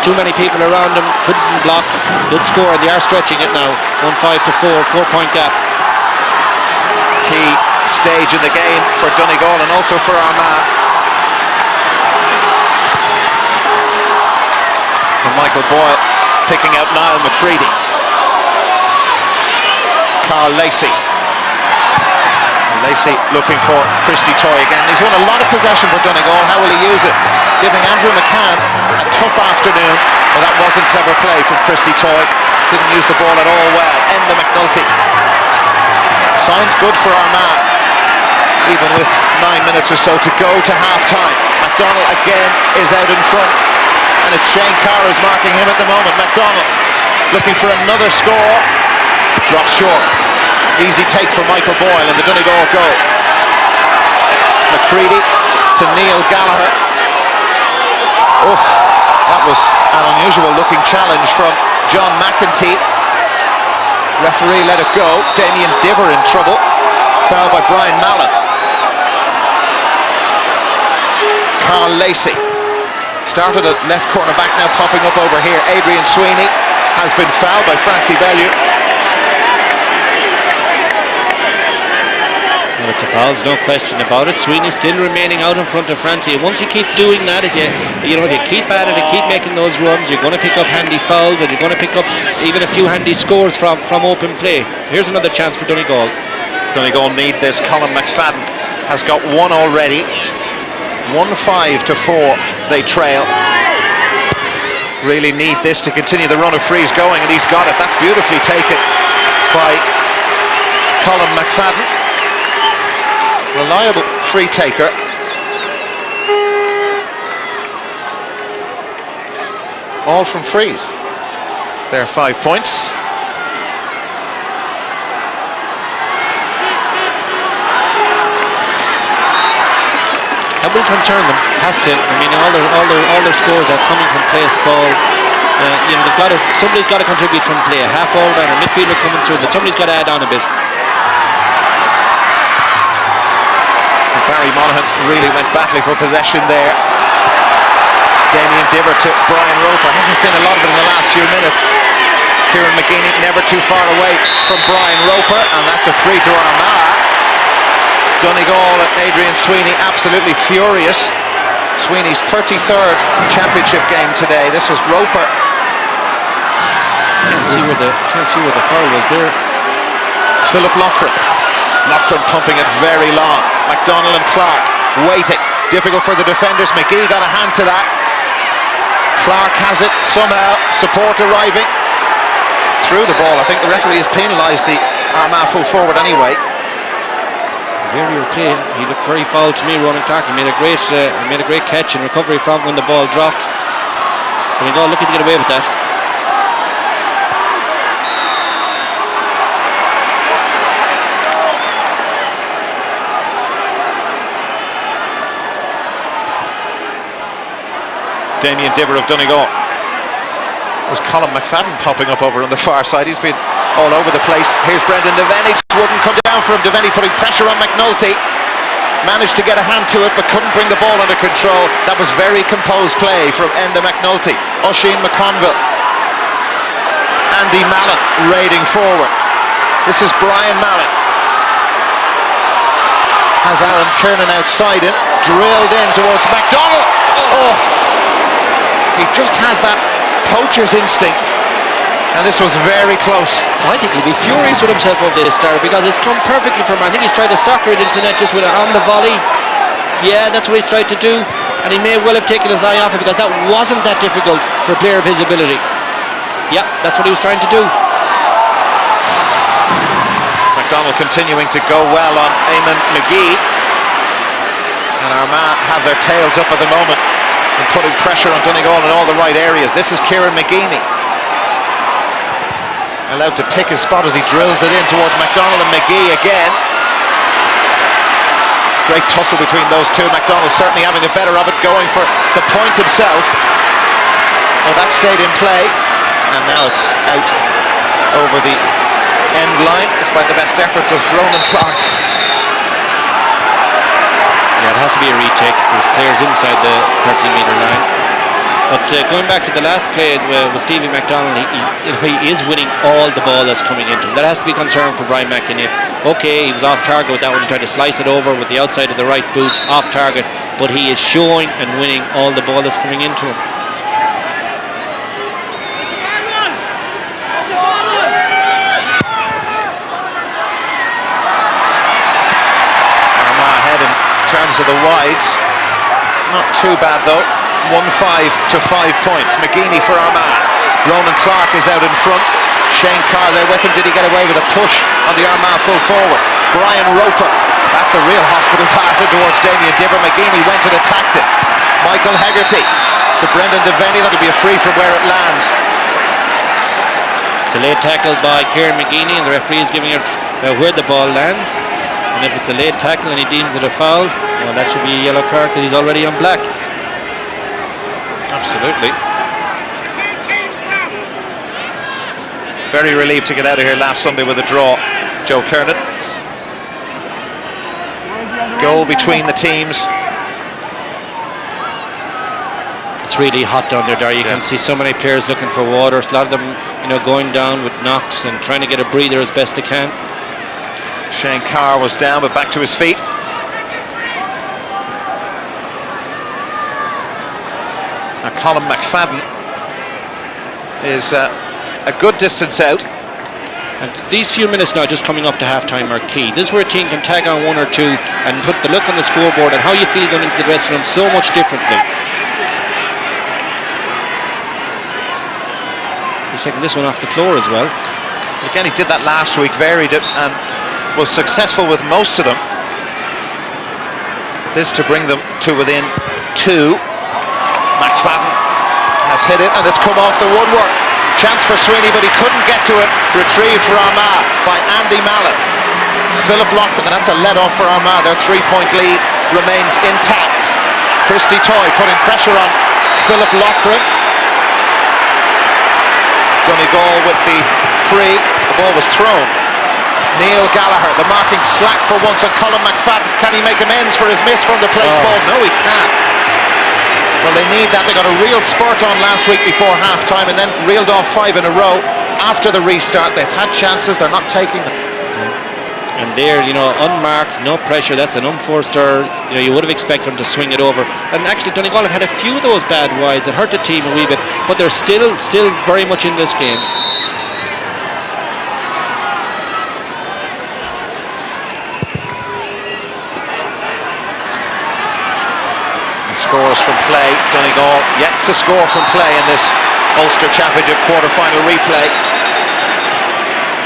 Too many people around him, couldn't be blocked. Good score, and they are stretching it now. 1-5 to 4, 4-point gap. Key stage in the game for Donegal and also for Armagh. And Michael Boyle picking out Niall McCready. Carl Lacey. Lacey looking for Christy Toy again. He's won a lot of possession for Donegal. How will he use it? Giving Andrew McCann a tough afternoon. Well, that wasn't clever play from Christy Toy. Didn't use the ball at all well. Enda McNulty. Signs good for Armagh, even with 9 minutes or so to go to half-time. McDonald again is out in front, and it's Shane Carr who's marking him at the moment. McDonald looking for another score. Drops short. Easy take for Michael Boyle in the Donegal goal. McCready to Neil Gallagher. Oof, that was an unusual looking challenge from John McEntee. Referee let it go. Damien Diver in trouble. Foul by Brian Mallon. Carl Lacey started at left corner back, now popping up over here. Adrian Sweeney has been fouled by Francie Bellew. Well, it's a foul, there's no question about it. Sweeney still remaining out in front of Francie. Once you keep doing that, if you keep at it and keep making those runs, you're going to pick up handy fouls, and you're going to pick up even a few handy scores from open play. Here's another chance for Donegal. Donegal need this. Colin McFadden has got one already. 1-5 to 4 they trail. Really need this to continue the run of frees going, and he's got it. That's beautifully taken by Colin McFadden. Reliable free taker. All from frees. They're 5 points. That will concern them. Has to. I mean, all their scores are coming from place balls. Somebody's got to contribute from play. A half all down, a midfielder coming through, but somebody's got to add on a bit. Barry Monaghan really went battling for possession there. Damien Diver to Brian Roper. Hasn't seen a lot of it in the last few minutes. Kieran McGeaney never too far away from Brian Roper, and that's a free to Armagh. Donegal and Adrian Sweeney absolutely furious. Sweeney's 33rd championship game today. This was Roper. Can't see where the foul was there. Philip Loughran pumping it very long. McDonald and Clark waiting. Difficult for the defenders. McGee got a hand to that. Clark has it somehow. Support arriving. Through the ball. I think the referee has penalised the Armagh full forward anyway. Very play. He looked very foul to me, Ronan Clark. He made a great catch and recovery from when the ball dropped. Donegal looking to get away with that. Damien Diver of Donegal. Was Colin McFadden topping up over on the far side. He's been all over the place. Here's Brendan Devaney. Wouldn't come down for him. Devaney putting pressure on McNulty. Managed to get a hand to it, but couldn't bring the ball under control. That was very composed play from Enda McNulty. Oisin McConville. Andy Mallon raiding forward. This is Brian Mallon. Has Aaron Kernan outside him. Drilled in towards McDonald. Oh! He just has that poacher's instinct, and this was very close. I think he'll be furious with himself over this start, because it's come perfectly from him. I think he's tried to soccer it into the net just with it on the volley. Yeah, that's what he's tried to do, and he may well have taken his eye off it, because that wasn't that difficult for a player of his ability. Yeah, that's what he was trying to do. McDonald continuing to go well on Eamon McGee, and Armagh have their tails up at the moment and putting pressure on Donegal in all the right areas. This is Kieran McGeaney. allowed to pick his spot as he drills it in towards MacDonald and McGee again. Great tussle between those two. MacDonald certainly having the better of it, going for the point himself. Well, that stayed in play, and now it's out over the end line, despite the best efforts of Ronan Clark. Yeah, it has to be a retake. There's players inside the 13-metre line. But going back to the last play with Stevie MacDonald, he is winning all the ball that's coming into him. That has to be a concern for Brian McInniff. Okay, he was off target with that one. He tried to slice it over with the outside of the right boot, off target. But he is showing and winning all the ball that's coming into him. Armagh ahead in terms of the wides. Not too bad though. 1-5 to 5 points. McGeaney for Armagh. Ronan Clark is out in front. Shane Carr there with him. Did he get away with a push on the Armagh full forward? Brian Roper. That's a real hospital pass in towards Damien Dibber. McGeaney went and attacked it. Michael Hegarty to Brendan Devaney. That'll be a free from where it lands. It's a late tackle by Kieran McGeaney, and the referee is giving it where the ball lands. And if it's a late tackle and he deems it a foul, well, that should be a yellow card because he's already on black. Absolutely. Very relieved to get out of here last Sunday with a draw, Joe Kernan. Goal between the teams. It's really hot down there, Dar. You can see so many players looking for water. A lot of them, going down with knocks and trying to get a breather as best they can. Shane Carr was down, but back to his feet. Now Colin McFadden is a good distance out. And these few minutes now just coming up to half-time are key. This is where a team can tag on one or two and put the look on the scoreboard and how you feel going into the dressing room so much differently. He's taking this one off the floor as well. Again, he did that last week, varied it, and was successful with most of them. This to bring them to within 2. McFadden has hit it, and it's come off the woodwork. Chance for Sweeney, but he couldn't get to it. Retrieved for Armagh by Andy Mallett. Philip Loughlin, and that's a let-off for Armagh. Their 3-point lead remains intact. Christy Toy putting pressure on Philip Loughlin. Donegal with the free. The ball was thrown. Neil Gallagher, the marking slack for once on Colin McFadden. Can he make amends for his miss from the place ball? No, he can't. Well, they need that. They got a real spurt on last week before half-time and then reeled off 5 in a row after the restart. They've had chances, they're not taking them. And there, unmarked, no pressure, that's an unforced error. You would have expected them to swing it over. And actually, Donegal have had a few of those bad wides that hurt the team a wee bit, but they're still very much in this game. Scores from play. Donegal yet to score from play in this Ulster Championship quarter-final replay.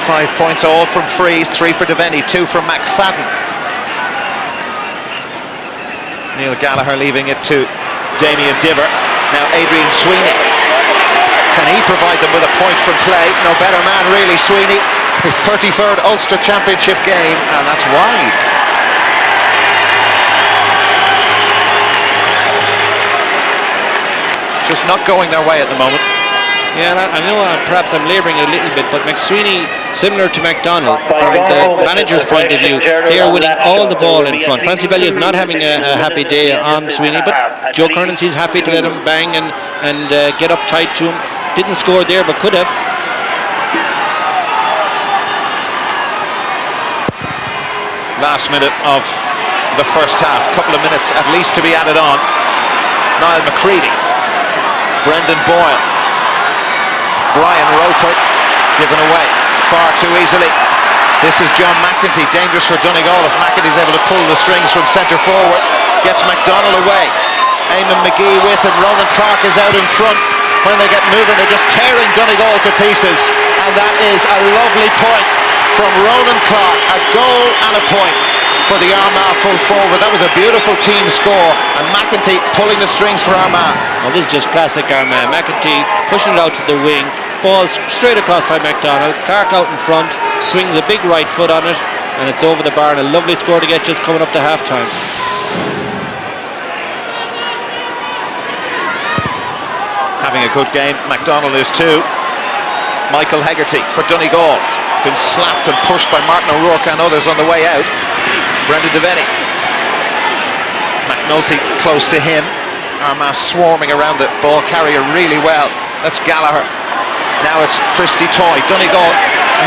5 points all from frees, 3 for Devaney, 2 from McFadden. Neil Gallagher leaving it to Damien Dibber. Now Adrian Sweeney. Can he provide them with a point from play? No better man really, Sweeney. His 33rd Ulster Championship game, and that's wide. Just not going their way at the moment. Yeah, and I know perhaps I'm labouring a little bit, but McSweeney, similar to MacDonald, from the manager's point of view, they are winning all the ball in front. Francie Belly is not having a happy day on Sweeney, but Joe Kernan seems happy to let him bang and get up tight to him. Didn't score there, but could have. Last minute of the first half, couple of minutes at least to be added on. Niall McCready. Brendan Boyle, Brian Roper, given away far too easily. This is John McEntee, dangerous for Donegal if McEntee's able to pull the strings from centre forward. Gets MacDonald away. Eamon McGee with him. Ronan Clark is out in front. When they get moving, they're just tearing Donegal to pieces. And that is a lovely point from Ronan Clark. A goal and a point for the Armagh full forward. That was a beautiful team score, and McEntee pulling the strings for Armagh. Well, this is just classic Armagh. McEntee pushing it out to the wing, Ball straight across by MacDonald. Clark out in front, swings a big right foot on it, and it's over the bar, and a lovely score to get just coming up to half time. Having a good game, MacDonald is too. Michael Hegarty for Donegal. Been slapped and pushed by Martin O'Rourke and others on the way out. Brendan Devaney. McNulty close to him. Armagh swarming around the ball carrier really well. That's Gallagher. Now it's Christy Toy. Donegal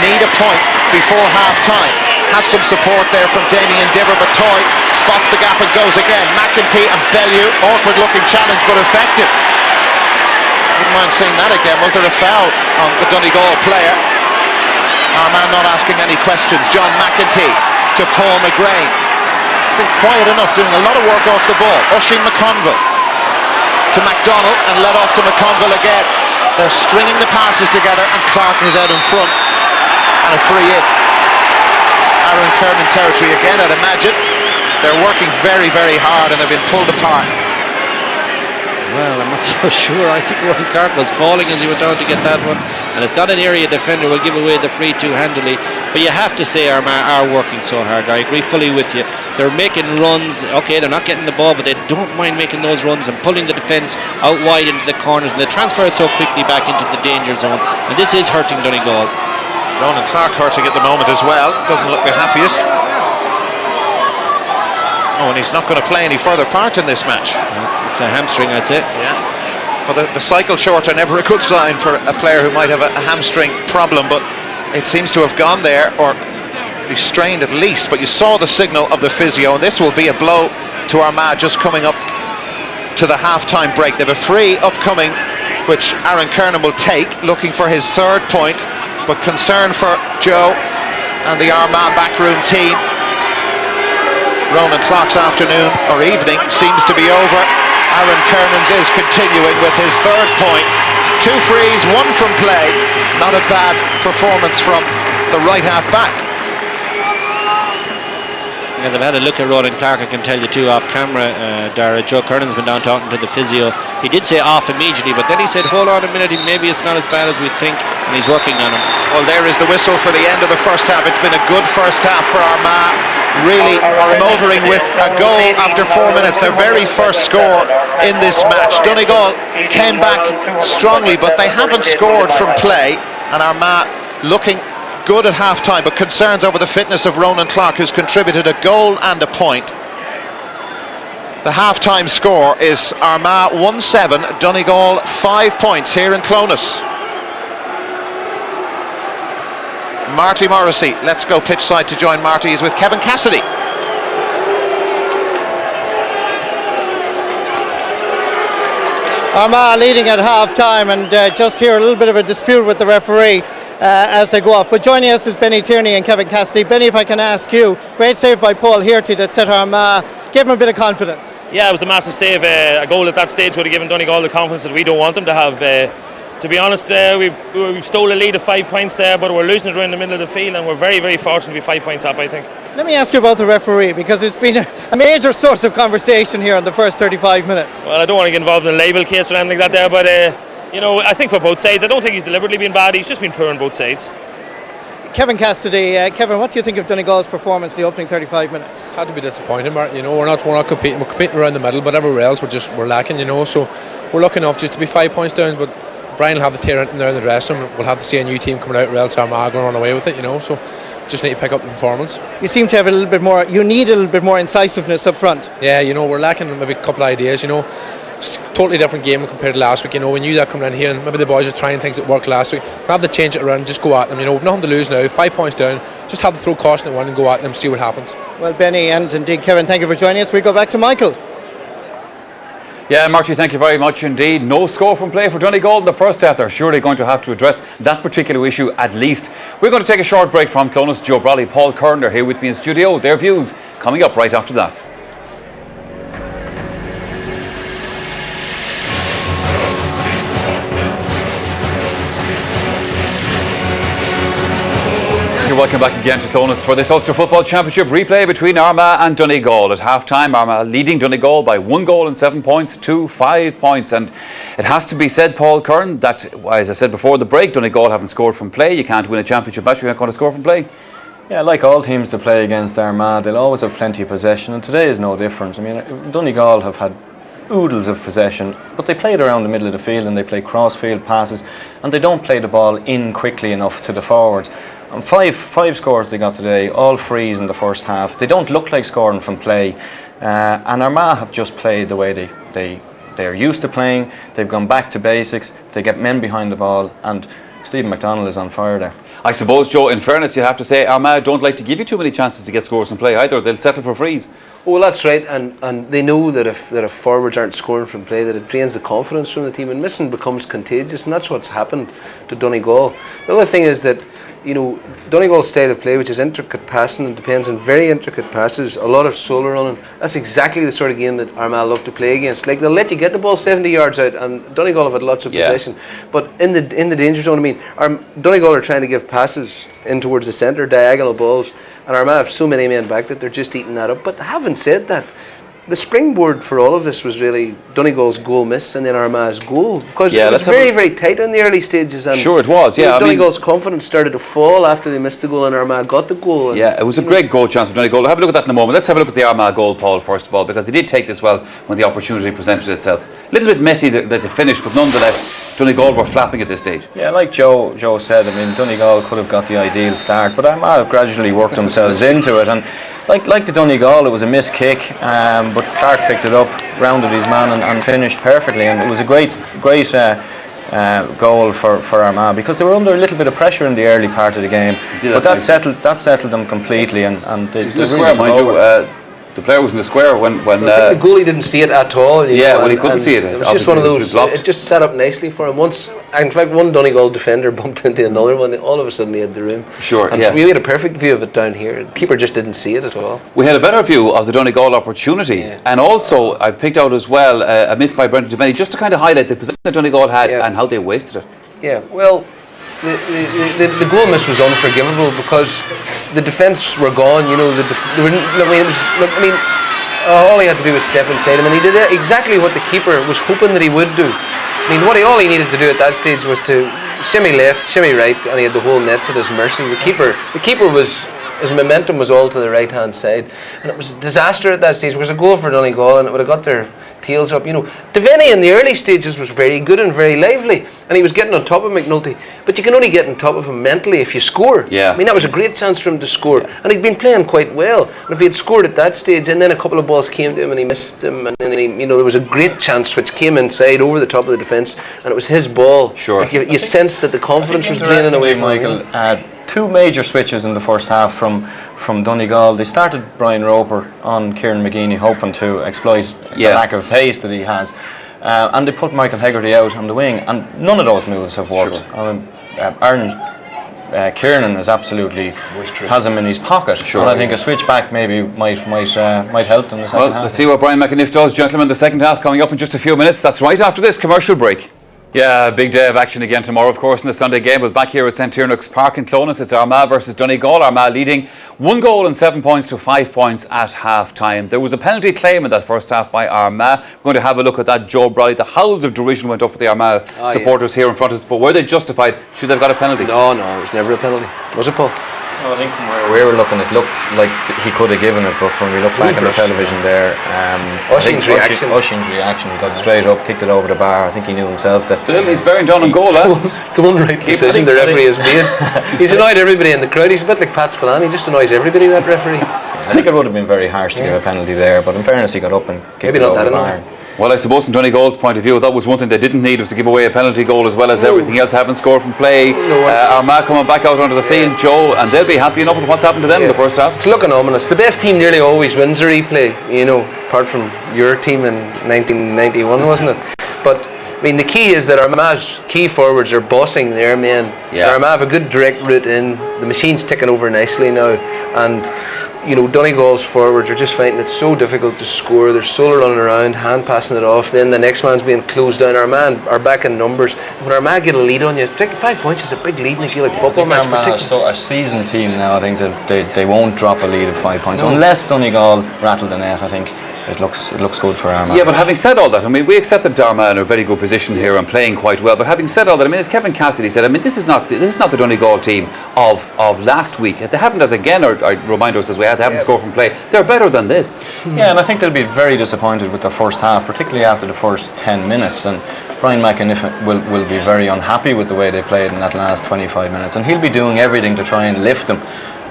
need a point before half time. Had some support there from Damien Diver, but Toy spots the gap and goes again. McEntee and Bellew, awkward looking challenge but effective. Wouldn't mind seeing that again. Was there a foul on the Donegal player? Armagh not asking any questions. John McEntee to Paul McGrain. He's been quiet enough, doing a lot of work off the ball. Oisin McConville to MacDonald and led off to McConville again. They're stringing the passes together and Clark is out in front. And a free in. Aaron Kernan territory again, I'd imagine. They're working very, very hard and they've been pulled apart. Well, I'm not so sure. I think Ronan Clark was falling as he went down to get that one, and it's not an area defender will give away the free too handily. But you have to say Armagh are working so hard. I agree fully with you. They're making runs. Okay, they're not getting the ball, but they don't mind making those runs and pulling the defence out wide into the corners, and they transfer it so quickly back into the danger zone. And this is hurting Donegal. Ronan Clark hurting at the moment as well. Doesn't look the happiest. Oh, and he's not going to play any further part in this match. It's a hamstring, I'd say. Yeah. Well, the cycle shorts are never a good sign for a player who might have a hamstring problem, but it seems to have gone there, or he's strained at least. But you saw the signal of the physio, and this will be a blow to Armagh just coming up to the half-time break. They have a free upcoming, which Aaron Kernan will take, looking for his third point, but concern for Joe and the Armagh backroom team. Ronan Clark's afternoon or evening seems to be over. Aaron Kernan's is continuing with his third point. 2 frees, 1 from play. Not a bad performance from the right half back. Yeah, they've had a look at Ronan Clark, I can tell you too, off camera, Dara. Joe Kernan's been down talking to the physio. He did say off immediately, but then he said, hold on a minute, maybe it's not as bad as we think, and he's working on him. Well, there is the whistle for the end of the first half. It's been a good first half for Armagh, really motoring with a goal after 4 minutes, their very first score in this match. Donegal came back strongly, but they haven't scored from play, and Armagh looking good at half-time, but concerns over the fitness of Ronan Clark, who's contributed a goal and a point. The half-time score is Armagh 1-7, Donegal 5 points here in Clonus. Marty Morrissey, let's go pitch side to join Marty. He's with Kevin Cassidy. Armagh leading at half-time, and just here a little bit of a dispute with the referee as they go off. But joining us is Benny Tierney and Kevin Cassidy. Benny, if I can ask you, great save by Paul Hearty that set Armagh, gave him a bit of confidence. Yeah, it was a massive save. A goal at that stage would have given Donegal the confidence that we don't want them to have. To be honest, we've stole a lead of 5 points there, but we're losing it around the middle of the field, and we're very, very fortunate to be 5 points up, I think. Let me ask you about the referee, because it's been a major source of conversation here in the first 35 minutes. Well, I don't want to get involved in a label case or anything like that there, but I think for both sides, I don't think he's deliberately been bad. He's just been poor on both sides. Kevin Cassidy, Kevin, what do you think of Donegal's performance the opening 35 minutes? Had to be disappointing, Mark. We're not competing. We're competing around the middle, but everywhere else we're lacking. So we're lucky enough just to be 5 points down. But Brian will have the tear in there in the dressing room. We'll have to see a new team coming out, or else Armagh going to run away with it. So just need to pick up the performance. You seem to have a little bit more. You need a little bit more incisiveness up front. Yeah, we're lacking maybe a couple of ideas. It's a totally different game compared to last week. We knew that coming in here, and maybe the boys are trying things that worked last week. We have to change it around, just go at them. We've nothing to lose now. 5 points down, just have to throw caution at one and go at them, see what happens. Well, Benny and indeed Kevin, thank you for joining us. We go back to Michael. Yeah, Marty, thank you very much indeed. No score from play for Donegal in the first half. They're surely going to have to address that particular issue at least. We're going to take a short break from Clonus. Joe Brawley, Paul Kernan are here with me in studio. Their views coming up right after that. welcome back again to Clonus for this Ulster Football Championship replay between Armagh and Donegal. At half-time, Armagh leading Donegal by 1 goal and 7 points to 5 points. And it has to be said, Paul Kern, that, as I said before the break, Donegal haven't scored from play. You can't win a championship match if you're not going to score from play. Yeah, like all teams that play against Armagh, they'll always have plenty of possession, and today is no different. I mean, Donegal have had oodles of possession, but they played around the middle of the field and they play cross-field passes, and they don't play the ball in quickly enough to the forwards. And five scores they got today, all frees in the first half. They don't look like scoring from play, and Armagh have just played the way they're used to playing. They've gone back to basics. They get men behind the ball, and Stephen McDonald is on fire there. I suppose, Joe, in fairness, you have to say Armagh don't like to give you too many chances to get scores from play either. They'll settle for frees. Well, that's right, and they know that if forwards aren't scoring from play, that it drains the confidence from the team, and missing becomes contagious, and that's what's happened to Donegal. The other thing is that, you know, Donegal's style of play, which is intricate passing and depends on very intricate passes, a lot of solo running, that's exactly the sort of game that Armagh love to play against. Like, they'll let you get the ball 70 yards out, and Donegal have had lots of possession, but in the danger zone, I mean, Donegal are trying to give passes in towards the centre, diagonal balls, and Armagh have so many men back that they're just eating that up. But having said that, the springboard for all of this was really Donegal's goal miss and then Armagh's goal, because it was very, very tight in the early stages. And sure, it was. Yeah, Donegal's confidence started to fall after they missed the goal and Armagh got the goal. Yeah, it was a great goal chance for Donegal. We'll have a look at that in a moment. Let's have a look at the Armagh goal, Paul, first of all, because they did take this well when the opportunity presented itself. A little bit messy that they finished, but nonetheless, Donegal were flapping at this stage. Yeah, like Joe said, I mean, Donegal could have got the ideal start, but Armagh gradually worked themselves into it, and like the Donegal, it was a missed kick, but Clark picked it up, rounded his man and finished perfectly, and it was a great goal for Armagh, because they were under a little bit of pressure in the early part of the game, but that settled them completely, and they the square, mind you. The player was in the square when the goalie didn't see it at all. Well, he couldn't see it. It was just one of those. It just set up nicely for him. In fact, one Donegal defender bumped into another one. All of a sudden, he had the room. Sure, and we had a perfect view of it down here. The keeper just didn't see it at all. We had a better view of the Donegal opportunity, and also I picked out as well a miss by Brendan Devenney, just to kind of highlight the position that Donegal had and how they wasted it. Yeah, well, the goal miss was unforgivable because the defence were gone. You know, all he had to do was step inside him, and he did exactly what the keeper was hoping that he would do. I mean, all he needed to do at that stage was to shimmy left, shimmy right, and he had the whole net at his mercy. The keeper was. His momentum was all to the right hand side, and it was a disaster at that stage. It was a goal for Donegal, and it would have got their tails up. You know, Devenney in the early stages was very good and very lively, and he was getting on top of McNulty. But you can only get on top of him mentally if you score. Yeah. I mean, that was a great chance for him to score, and he'd been playing quite well. And if he had scored at that stage, and then a couple of balls came to him, and he missed them, and then there was a great chance which came inside over the top of the defence, and it was his ball. Sure. Like you sensed that the confidence was draining away from him. Two major switches in the first half from Donegal. They started Brian Roper on Kieran McGeeney, hoping to exploit the lack of pace that he has, and they put Michael Hegarty out on the wing, and none of those moves have worked. Sure. Kieran is absolutely has him in his pocket. Sure. And I think a switch back maybe might help them in the second half. Let's see what Brian McAniff does, gentlemen. The second half coming up in just a few minutes. That's right after this commercial break. Yeah, big day of action again tomorrow, of course, in the Sunday game. But back here at St. Tiernock's Park in Clonus, it's Armagh versus Donegal. Armagh leading 1 goal and 7 points to 5 points at half-time. There was a penalty claim in that first half by Armagh. We're going to have a look at that, Joe Brolly. The howls of derision went up for the Armagh supporters here in front of us. But were they justified? Should they have got a penalty? No, it was never a penalty. Was it, Paul? No, I think from where we were looking, it looked like he could have given it, but when we looked back on the television there, Oisín's reaction, he got straight up, kicked it over the bar. I think he knew himself that. Still, he's bearing down on goal, lads. It's the one right decision the referee has made. He's annoyed everybody in the crowd. He's a bit like Pat Spillane. He just annoys everybody, that referee. I think it would have been very harsh to give a penalty there, but in fairness, he got up and kicked it over the bar. Well, I suppose from Donegal's point of view, that was one thing they didn't need, was to give away a penalty goal as well as everything else. Haven't scored from play. Armagh coming back out onto the field, Joe, and they'll be happy enough with what's happened to them in the first half. It's looking ominous. The best team nearly always wins a replay, apart from your team in 1991, wasn't it? But I mean, the key is that Armagh's key forwards are bossing their men. Armagh have a good direct route in. The machine's ticking over nicely now, and Donegal's forwards are just finding it so difficult to score. They're solo running around, hand passing it off. Then the next man's being closed down. Armagh are back in numbers. When Armagh get a lead on you, 5 points is a big lead in a Gaelic football match. Armagh are so a seasoned team now. I think that they won't drop a lead of 5 points unless Donegal rattle the net. I think it looks good for Armagh. Yeah, but having said all that, I mean, we accepted Armagh in a very good position here and playing quite well. But having said all that, I mean, as Kevin Cassidy said, I mean, this is not the Donegal team of last week. They haven't, as again, I remind us as they haven't scored from play. They're better than this. Yeah, and I think they'll be very disappointed with the first half, particularly after the first 10 minutes. And Brian McAniff will be very unhappy with the way they played in that last 25 minutes, and he'll be doing everything to try and lift them.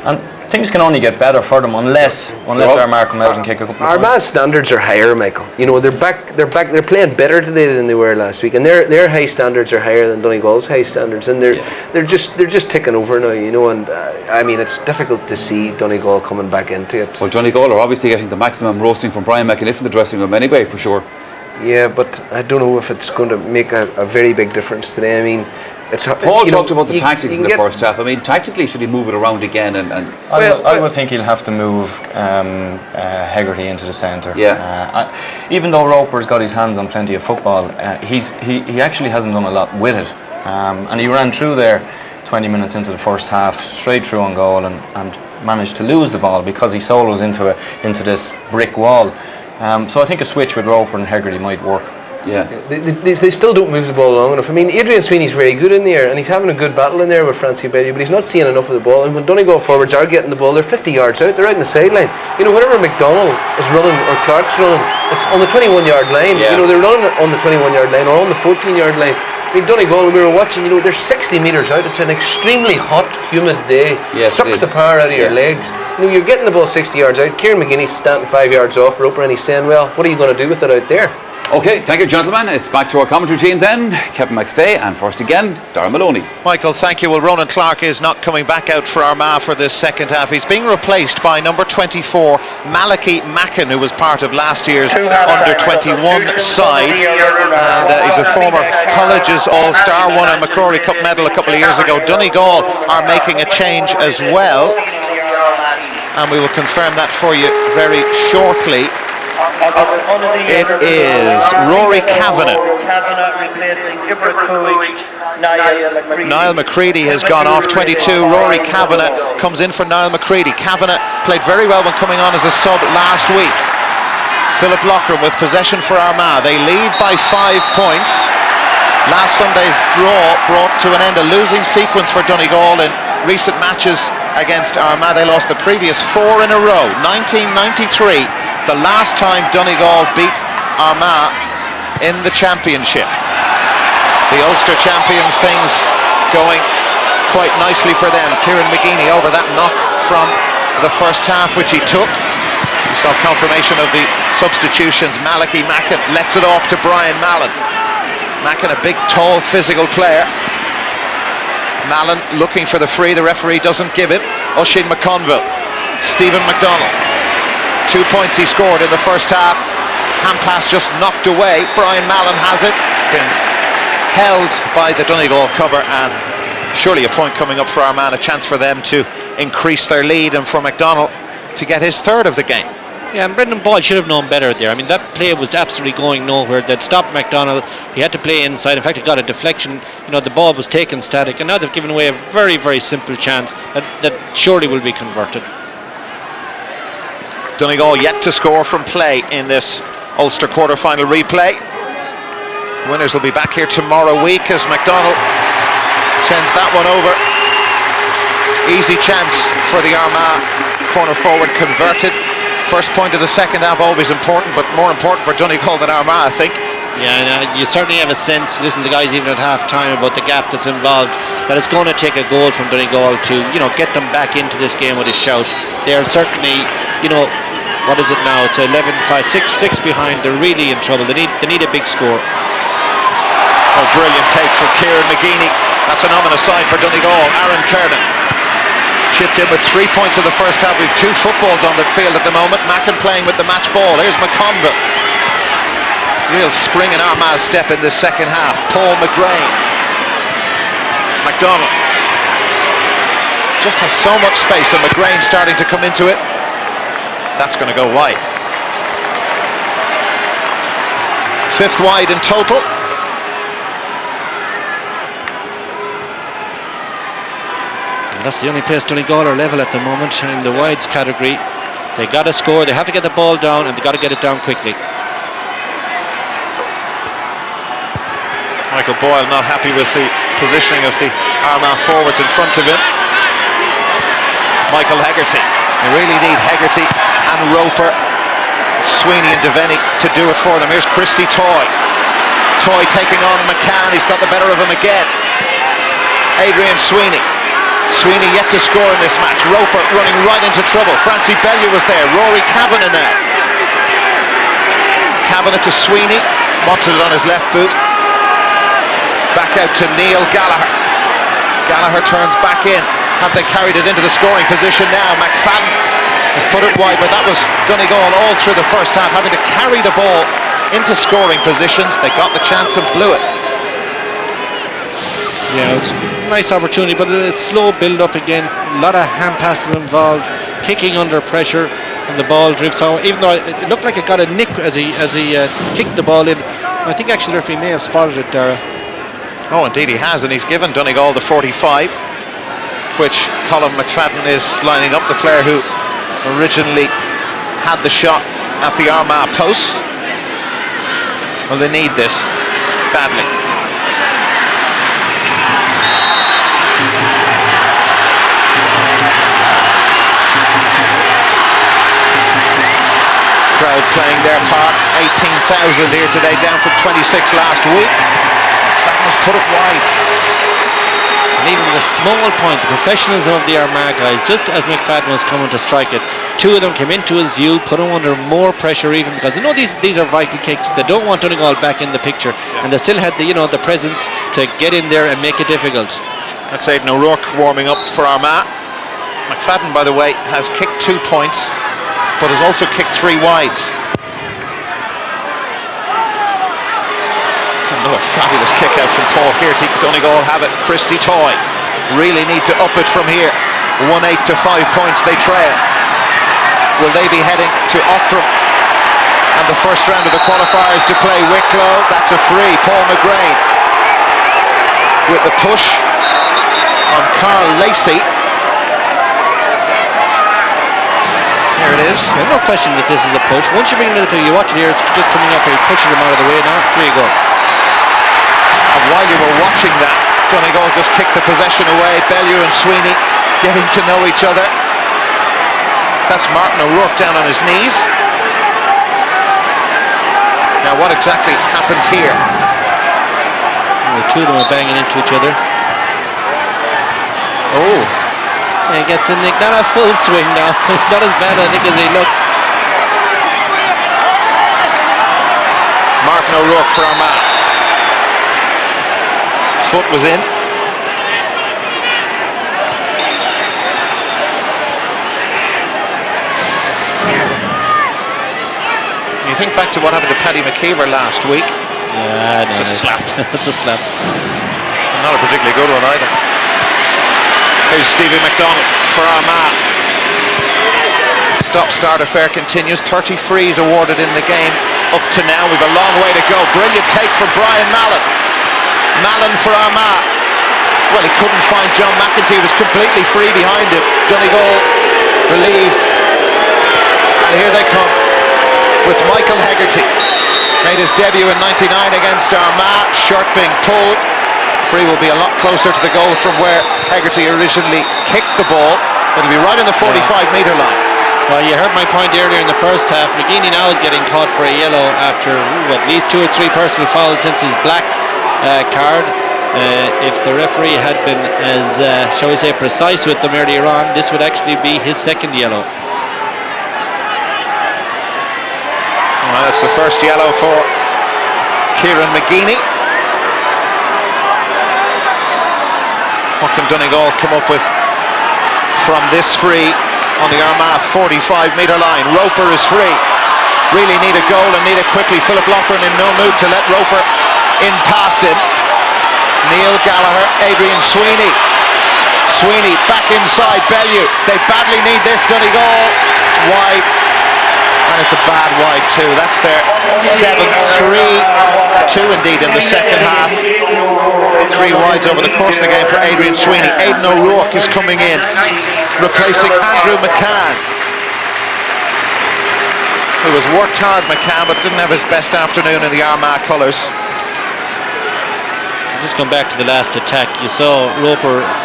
And things can only get better for them unless Armagh come out and kick a couple of points. Armagh's standards are higher, Michael. They're back. They're playing better today than they were last week, and their high standards are higher than Donegal's high standards, and they're just ticking over now. And I mean, it's difficult to see Donegal coming back into it. Well, Donegal are obviously getting the maximum roasting from Brian McAniff in the dressing room anyway, for sure. Yeah, but I don't know if it's going to make a very big difference today. I mean, Paul talked about the tactics in the first half. I mean, tactically, should he move it around again? I would think he'll have to move Hegarty into the centre. Yeah. Even though Roper's got his hands on plenty of football, he actually hasn't done a lot with it. And he ran through there 20 minutes into the first half, straight through on goal, and managed to lose the ball because he solos into this brick wall. So I think a switch with Roper and Hegarty might work. Yeah. They still don't move the ball long enough. I mean, Adrian Sweeney's very good in there, and he's having a good battle in there with Francie Bailey, but he's not seeing enough of the ball. And when Donegal forwards are getting the ball, they're 50 yards out, they're out on the sideline. Whenever McDonald is running or Clark's running, it's on the 21-yard line. Yeah. They're running on the 21-yard line or on the 14-yard line. I mean, Donegal, we were watching, they're 60 metres out. It's an extremely hot, humid day. Yes, sucks the power out of your legs. You're getting the ball 60 yards out. Kieran McGinney's standing 5 yards off Roper, and he's saying, well, what are you going to do with it out there? Okay, thank you, gentlemen. It's back to our commentary team then. Kevin McStay, and first again, Darren Maloney. Michael, thank you. Well, Ronan Clarke is not coming back out for Armagh for this second half. He's being replaced by number 24, Malachi Mackin, who was part of last year's under-21 side. And he's a former college's all-star, won a McCrory Cup medal a couple of years ago. Donegal are making a change as well, and we will confirm that for you very shortly. It is Rory Kavanagh. Niall McCready has gone off, 22. Rory Kavanagh comes in for Niall McCready. Kavanagh played very well when coming on as a sub last week. Philip Loughran with possession for Armagh. They lead by 5 points. Last Sunday's draw brought to an end a losing sequence for Donegal in recent matches against Armagh. They lost the previous 4 in a row. 1993. The last time Donegal beat Armagh in the championship. The Ulster champions, things going quite nicely for them. Kieran McGeaney over that knock from the first half, which he took. We saw confirmation of the substitutions. Malachi Mackin lets it off to Brian Mallon. Mackin, a big, tall, physical player. Mallon looking for the free. The referee doesn't give it. Oisin McConville. Stephen McDonald. 2 points he scored in the first half. Hand pass just knocked away. Brian Mallon has it. Been held by the Donegal cover, and surely a point coming up for Armagh, a chance for them to increase their lead and for McDonald to get his third of the game. Yeah, and Brendan Boyle should have known better there. I mean, that play was absolutely going nowhere. They'd stopped McDonald. He had to play inside. In fact, he got a deflection. The ball was taken static, and now they've given away a very, very simple chance that surely will be converted. Donegal yet to score from play in this Ulster quarter-final replay. Winners will be back here tomorrow week as McDonald sends that one over. Easy chance for the Armagh corner forward, converted. First point of the second half always important, but more important for Donegal than Armagh, I think. Yeah, you certainly have a sense, listen, the guys even at half-time, about the gap that's involved, that it's going to take a goal from Donegal to, get them back into this game with a shout. They are certainly, what is it now? It's 11-5, 6 behind. They're really in trouble. They need a big score. Oh, brilliant take from Kieran McGeaney. That's an ominous sign for Donegal. Aaron Kernan chipped in with 3 points in the first half. We've 2 footballs on the field at the moment. Mackin playing with the match ball. Here's McConville. Real spring in Armagh's step in this second half. Paul McGrain. McDonald just has so much space, and McGrain starting to come into it. That's going to go wide. 5th wide in total. And that's the only place Donegal are level at the moment in the wides category. They got to score, they have to get the ball down, and they got to get it down quickly. Michael Boyle not happy with the positioning of the Armagh forwards in front of him. Michael Hegarty. They really need Hegarty and Roper, Sweeney and Devaney to do it for them. Here's Christy Toy. Toy taking on McCann. He's got the better of him again. Adrian Sweeney. Sweeney yet to score in this match. Roper running right into trouble. Francie Bellew was there. Rory Kavanagh now. Kavanagh to Sweeney. Wanted it on his left boot. Back out to Neil Gallagher. Gallagher turns back in. Have they carried it into the scoring position now? McFadden has put it wide, but that was Donegal all through the first half, having to carry the ball into scoring positions. They got the chance and blew it. Yeah, it's a nice opportunity, but a slow build-up again. A lot of hand passes involved, kicking under pressure, and the ball drifts out. Even though it looked like it got a nick as he kicked the ball in. I think actually the referee may have spotted it, Dara. Oh, indeed he has, and he's given Donegal the 45, which Colin McFadden is lining up, the player who originally had the shot at the Armagh post. Well, they need this badly. Crowd playing their part. 18,000 here today, down from 26 last week. McFadden has put it wide. And even with a small point, the professionalism of the Armagh guys, just as McFadden was coming to strike it, two of them came into his view, put him under more pressure even, because they know these are vital kicks. They don't want Donegal back in the picture, and they still had the presence to get in there and make it difficult. That's Aidan O'Rourke warming up for Armagh. McFadden, by the way, has kicked 2 points, but has also kicked 3 wides. Another fabulous kick out from Paul Kearty. Donegal have it. Christy Toy really need to up it from here. 1-8 to 5 points they trail. Will they be heading to Auckland and the first round of the qualifiers to play Wicklow? That's a free. Paul McGrain with the push on Carl Lacey. Here it is. Yeah, no question that this is a push. Once you bring it into you watch it here, it's just coming up here. He pushes him out of the way now. There you go. And while you were watching that, Donegal just kicked the possession away. Bellew and Sweeney getting to know each other. That's Martin O'Rourke down on his knees. Now what exactly happened here? The two of them are banging into each other. Oh. He gets in, not a full swing now. Not as bad, I think, as he looks. Martin O'Rourke for Armagh. Foot was in. You think back to what happened to Paddy McKeever last week. Yeah, it's a slap. It's a slap. Not a particularly good one either. Here's Stevie McDonald for Armagh. Stop-start affair continues. 30 frees awarded in the game up to now. We've a long way to go. Brilliant take from Brian Mallon. Mallon for Armagh. Well, he couldn't find John McEntee. He was completely free behind him. Donegal relieved. And here they come with Michael Hegarty. Made his debut in '99 against Armagh. Shirt being pulled. Free will be a lot closer to the goal from where Hegarty originally kicked the ball. It'll be right in the 45-metre line. Well, you heard my point earlier in the first half. McGeaney now is getting caught for a yellow after at least 2 or 3 personal fouls since his black card. If the referee had been as, shall we say, precise with them earlier on, this would actually be his second yellow. Well, that's the first yellow for Kieran McGeaney. What can Donegal come up with from this free on the Armagh 45-metre line? Roper is free. Really need a goal and need it quickly. Philip Lochran in no mood to let Roper in past him. Neil Gallagher, Adrian Sweeney. Sweeney back inside Bellew. They badly need this, Donegal. It's wide. wide too. That's their 7-3-2 indeed in the second half. 3 wides over the course of the game for Adrian Sweeney. Aidan O'Rourke is coming in, replacing Andrew McCann, who has worked hard, McCann, but didn't have his best afternoon in the Armagh colours. Just come back to the last attack. You saw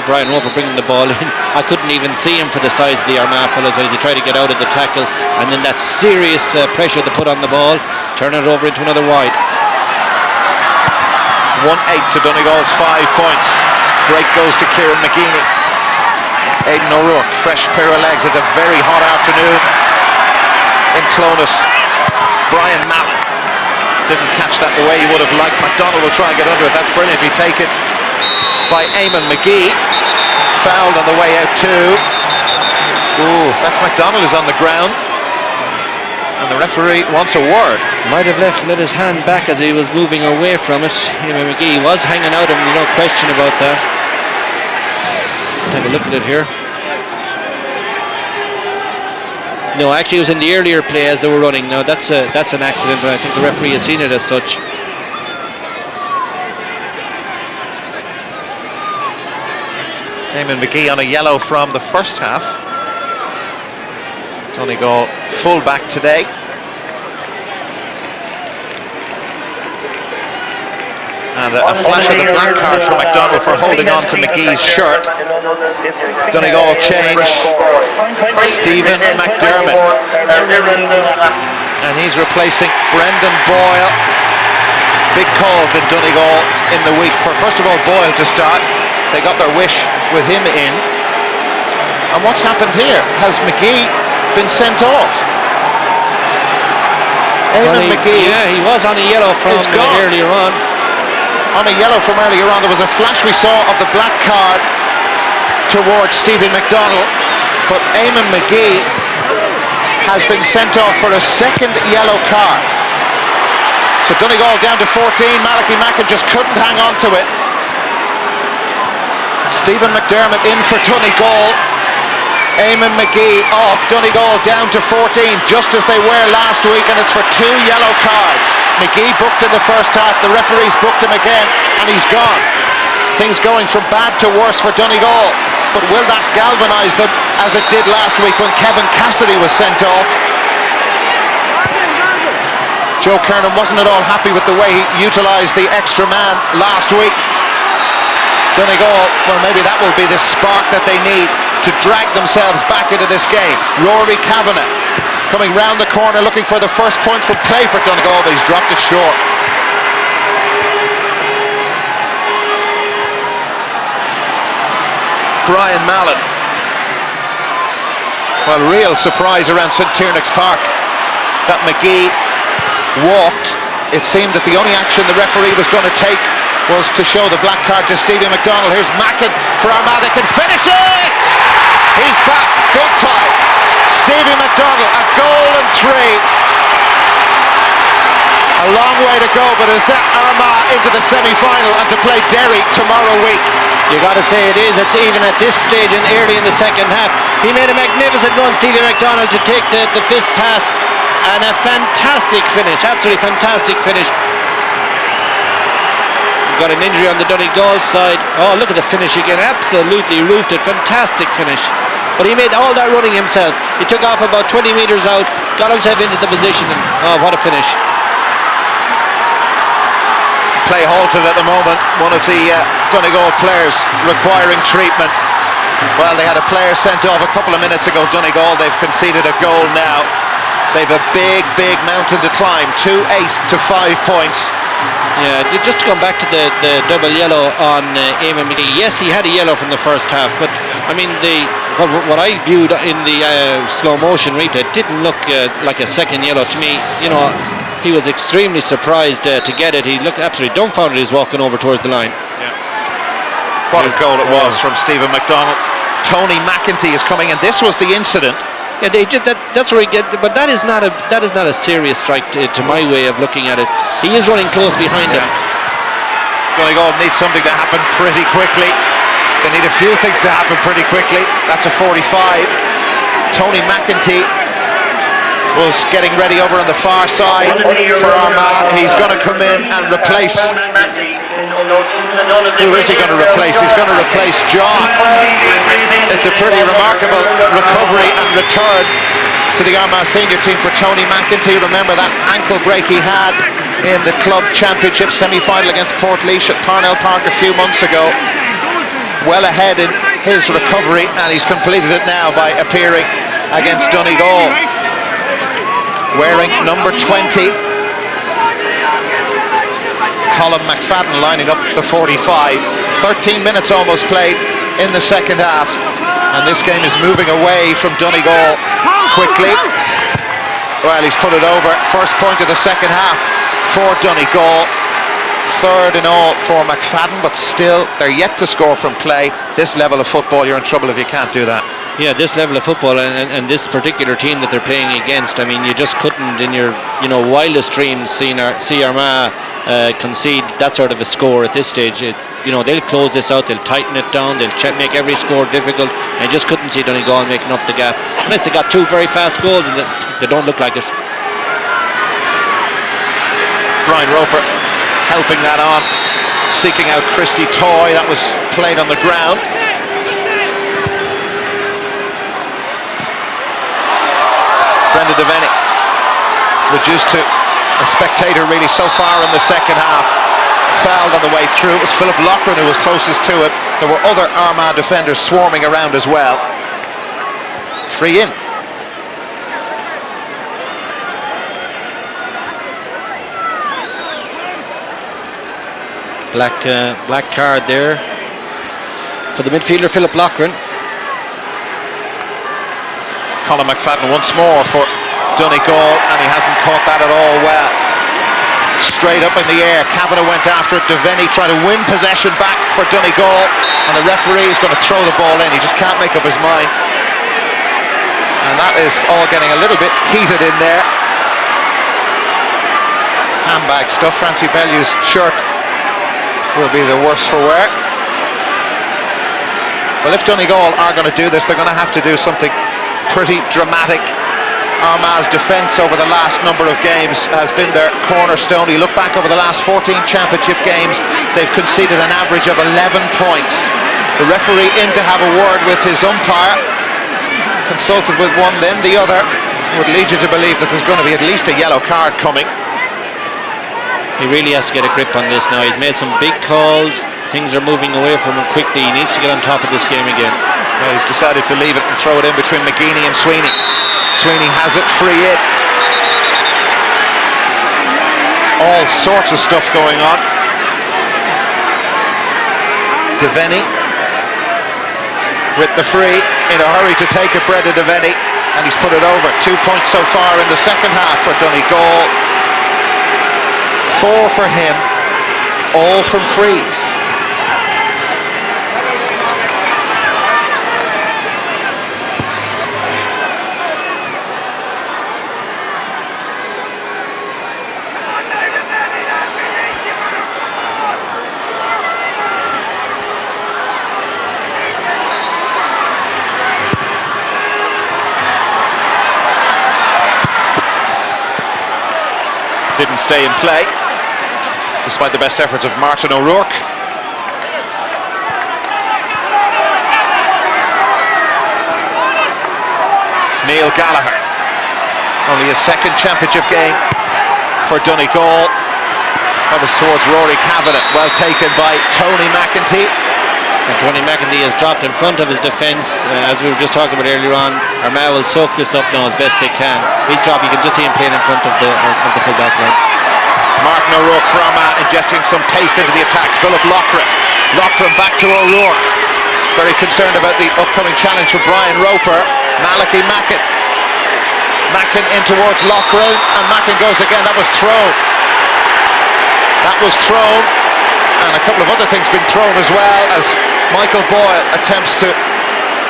Brian Roper bringing the ball in. I couldn't even see him for the size of the Armagh fellas as he tried to get out of the tackle, and then that serious pressure to put on the ball, turn it over into another wide. 1-8 to Donegal's 5 points. Break goes to Kieran McGeeney. Aidan O'Rourke, fresh pair of legs. It's a very hot afternoon in Clonus. Brian Mallon didn't catch that the way he would have liked. McDonald will try and get under it. That's brilliantly taken by Eamon McGee. Fouled on the way out too. Ooh, that's McDonald who's on the ground. And the referee wants a word. Might have let his hand back as he was moving away from it. Eamon McGee was hanging out of him, no question about that. Have a look at it here. No, actually it was in the earlier play as they were running. No, that's an accident, but I think the referee has seen it as such. Eamon McGee on a yellow from the first half. Donegal full back today. And a flash of the black card for McDonald for holding on to McGee's shirt. Donegal change. Stephen McDermott. And he's replacing Brendan Boyle. Big calls in Donegal in the week for, first of all, Boyle to start. They got their wish with him in. And what's happened here? Has McGee been sent off? Eamon McGee. Yeah, he was on a yellow from earlier on. On a yellow from earlier on. There was a flash we saw of the black card towards Stephen McDonald, but Eamon McGee has been sent off for a second yellow card. So Donegal down to 14. Malachy Mackin just couldn't hang on to it. Stephen McDermott in for Donegal. Eamon McGee off. Donegal down to 14, just as they were last week, and it's for 2 yellow cards. McGee booked in the first half, the referees booked him again, and he's gone. Things going from bad to worse for Donegal, but will that galvanise them as it did last week when Kevin Cassidy was sent off? Joe Kernan wasn't at all happy with the way he utilised the extra man last week. Donegal, well, maybe that will be the spark that they need to drag themselves back into this game. Rory Kavanagh coming round the corner looking for the first point from play for Donegal, but he's dropped it short. Brian Mallon. Well, real surprise around St Tiernach's Park that McGee walked. It seemed that the only action the referee was going to take was to show the black card to Stevie McDonald. Here's Mackin for Armagh, they can finish it! He's back, big time. Stevie McDonald, a goal and 3. A long way to go, but is that Armagh into the semi-final and to play Derry tomorrow week? You got to say it is, even at this stage and early in the second half. He made a magnificent run, Stevie McDonald, to take the fist pass, and a fantastic finish, absolutely fantastic finish. Got an injury on the Donegal side. Oh, look at the finish again, absolutely roofed it, fantastic finish. But he made all that running himself. He took off about 20 metres out, got himself into the position, and oh, what a finish. Play halted at the moment. One of the Donegal players requiring treatment. Well, they had a player sent off a couple of minutes ago, Donegal. They've conceded a goal now. They've a big mountain to climb. 2-8 to 5 points. Yeah, just to come back to the double yellow on Eamon McGee. Yes, he had a yellow from the first half, but I mean what I viewed in the slow motion replay didn't look like a second yellow to me. You know, he was extremely surprised to get it. He looked absolutely dumbfounded. He's walking over towards the line. Yeah. What a goal it was from Stephen McDonald. Tony McEntee is coming in. This was the incident. Yeah, they did that. That's where he get. But that is not a serious strike to my way of looking at it. He is running close behind him. Donegal needs something to happen pretty quickly. They need a few things to happen pretty quickly. That's a 45. Tony McEntee was getting ready over on the far side for Armagh. He's going to come in and replace. Who is he going to replace? He's going to replace John. It's a pretty remarkable recovery and return to the Armagh senior team for Tony McEntee. Remember that ankle break he had in the club championship semi-final against Portlaoise at Parnell Park a few months ago. Well ahead in his recovery, and he's completed it now by appearing against Donegal wearing number 20. Colin McFadden lining up the 45. 13 minutes almost played in the second half, and this game is moving away from Donegal quickly. Well, he's put it over. First point of the second half for Donegal. Third in all for McFadden, but still they're yet to score from play. This level of football, you're in trouble if you can't do that. Yeah, this level of football and this particular team that they're playing against, I mean, you just couldn't in your wildest dreams see Armagh concede that sort of a score at this stage. They'll close this out, they'll tighten it down, they'll make every score difficult, and just couldn't see Donegal making up the gap. Unless they got two very fast goals, and they don't look like it. Brian Roper helping that on, seeking out Christy Toy. That was played on the ground. Brenda Devaney reduced to a spectator really so far in the second half. Fouled on the way through. It was Philip Loughran who was closest to it. There were other Armagh defenders swarming around as well. Free in. Black card there for the midfielder Philip Loughran. Colin McFadden once more for Donegal, and he hasn't caught that at all well. Straight up in the air, Kavanagh went after it. Devaney trying to win possession back for Donegal, and the referee is going to throw the ball in. He just can't make up his mind, and that is all getting a little bit heated in there. Handbag stuff. Francie Bellew's shirt will be the worse for wear. Well, if Donegal are going to do this, they're going to have to do something pretty dramatic. Armagh's defence over the last number of games has been their cornerstone. You look back over the last 14 championship games, they've conceded an average of 11 points. The referee in to have a word with his umpire, consulted with one then the other, would lead you to believe that there's going to be at least a yellow card coming. He really has to get a grip on this now. He's made some big calls. Things are moving away from him quickly. He needs to get on top of this game again. Well, he's decided to leave it and throw it in between McGeaney and Sweeney. Sweeney has it free in. All sorts of stuff going on. Devaney with the free, in a hurry to take it, Brenda Devaney, and he's put it over. 2 points so far in the second half for Donegal. 4 for him, all from frees. Didn't stay in play, despite the best efforts of Martin O'Rourke. Neil Gallagher, only his second championship game for Donegal. That was towards Rory Kavanagh, well taken by Tony McEntee. And Tony McEntee has dropped in front of his defence, as we were just talking about earlier on. Armagh will soak this up now as best they can. He's dropped, you can just see him playing in front of the full-back line. Martin O'Rourke for Armagh, injecting some pace into the attack. Philip Loughran. Loughran back to O'Rourke. Very concerned about the upcoming challenge for Brian Roper. Malachy Mackin. Mackin in towards Loughran, and Mackin goes again. That was thrown. That was thrown, and a couple of other things been thrown as well, as Michael Boyle attempts to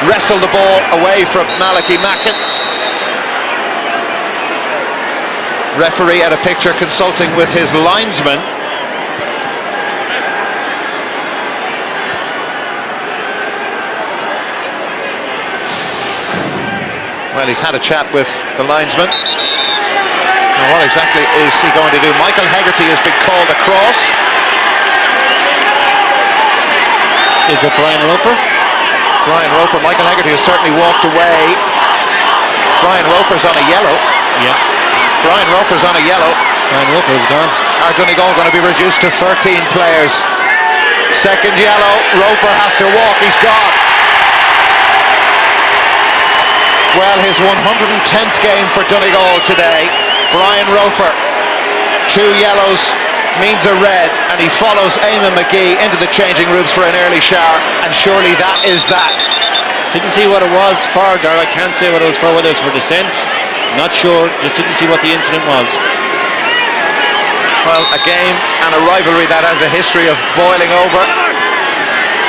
wrestle the ball away from Malachy Mackin. Referee at a picture, consulting with his linesman. Well, he's had a chat with the linesman. Now what exactly is he going to do? Michael Hegarty has been called across. Is it Brian Roper? Brian Roper. Michael Hegarty has certainly walked away. Brian Roper's on a yellow. Yeah. Brian Roper's on a yellow. Brian Roper is gone. Are Donegal going to be reduced to 13 players? Second yellow. Roper has to walk. He's gone. Well, his 110th game for Donegal today. Brian Roper. 2 yellows means a red, and he follows Eamon McGee into the changing rooms for an early shower, and surely that is that. Didn't see what it was for, Dar. I can't say what it was for, whether it's for dissent. Not sure, just didn't see what the incident was. Well, a game and a rivalry that has a history of boiling over.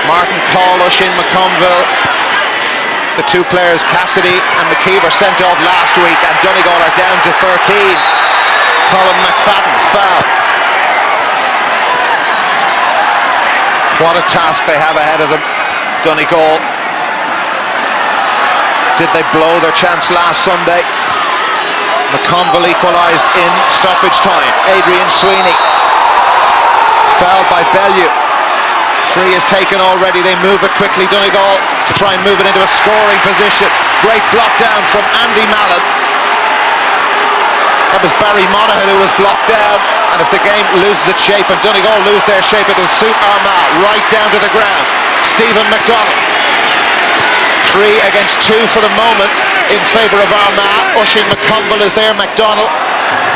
Martin Call, Oisin McConville, the 2 players Cassidy and McKeever sent off last week, and Donegal are down to 13. Colin McFadden foul. What a task they have ahead of them, Donegal. Did they blow their chance last Sunday? McConville equalised in stoppage time. Adrian Sweeney fouled by Bellew. Free is taken already. They move it quickly, Donegal, to try and move it into a scoring position. Great block down from Andy Mallon. That was Barry Monaghan who was blocked down, and if the game loses its shape and Donegal lose their shape, it'll suit Armagh right down to the ground. Stephen McDonald. 3 against 2 for the moment in favour of Armagh. Oisin McConville is there. McDonald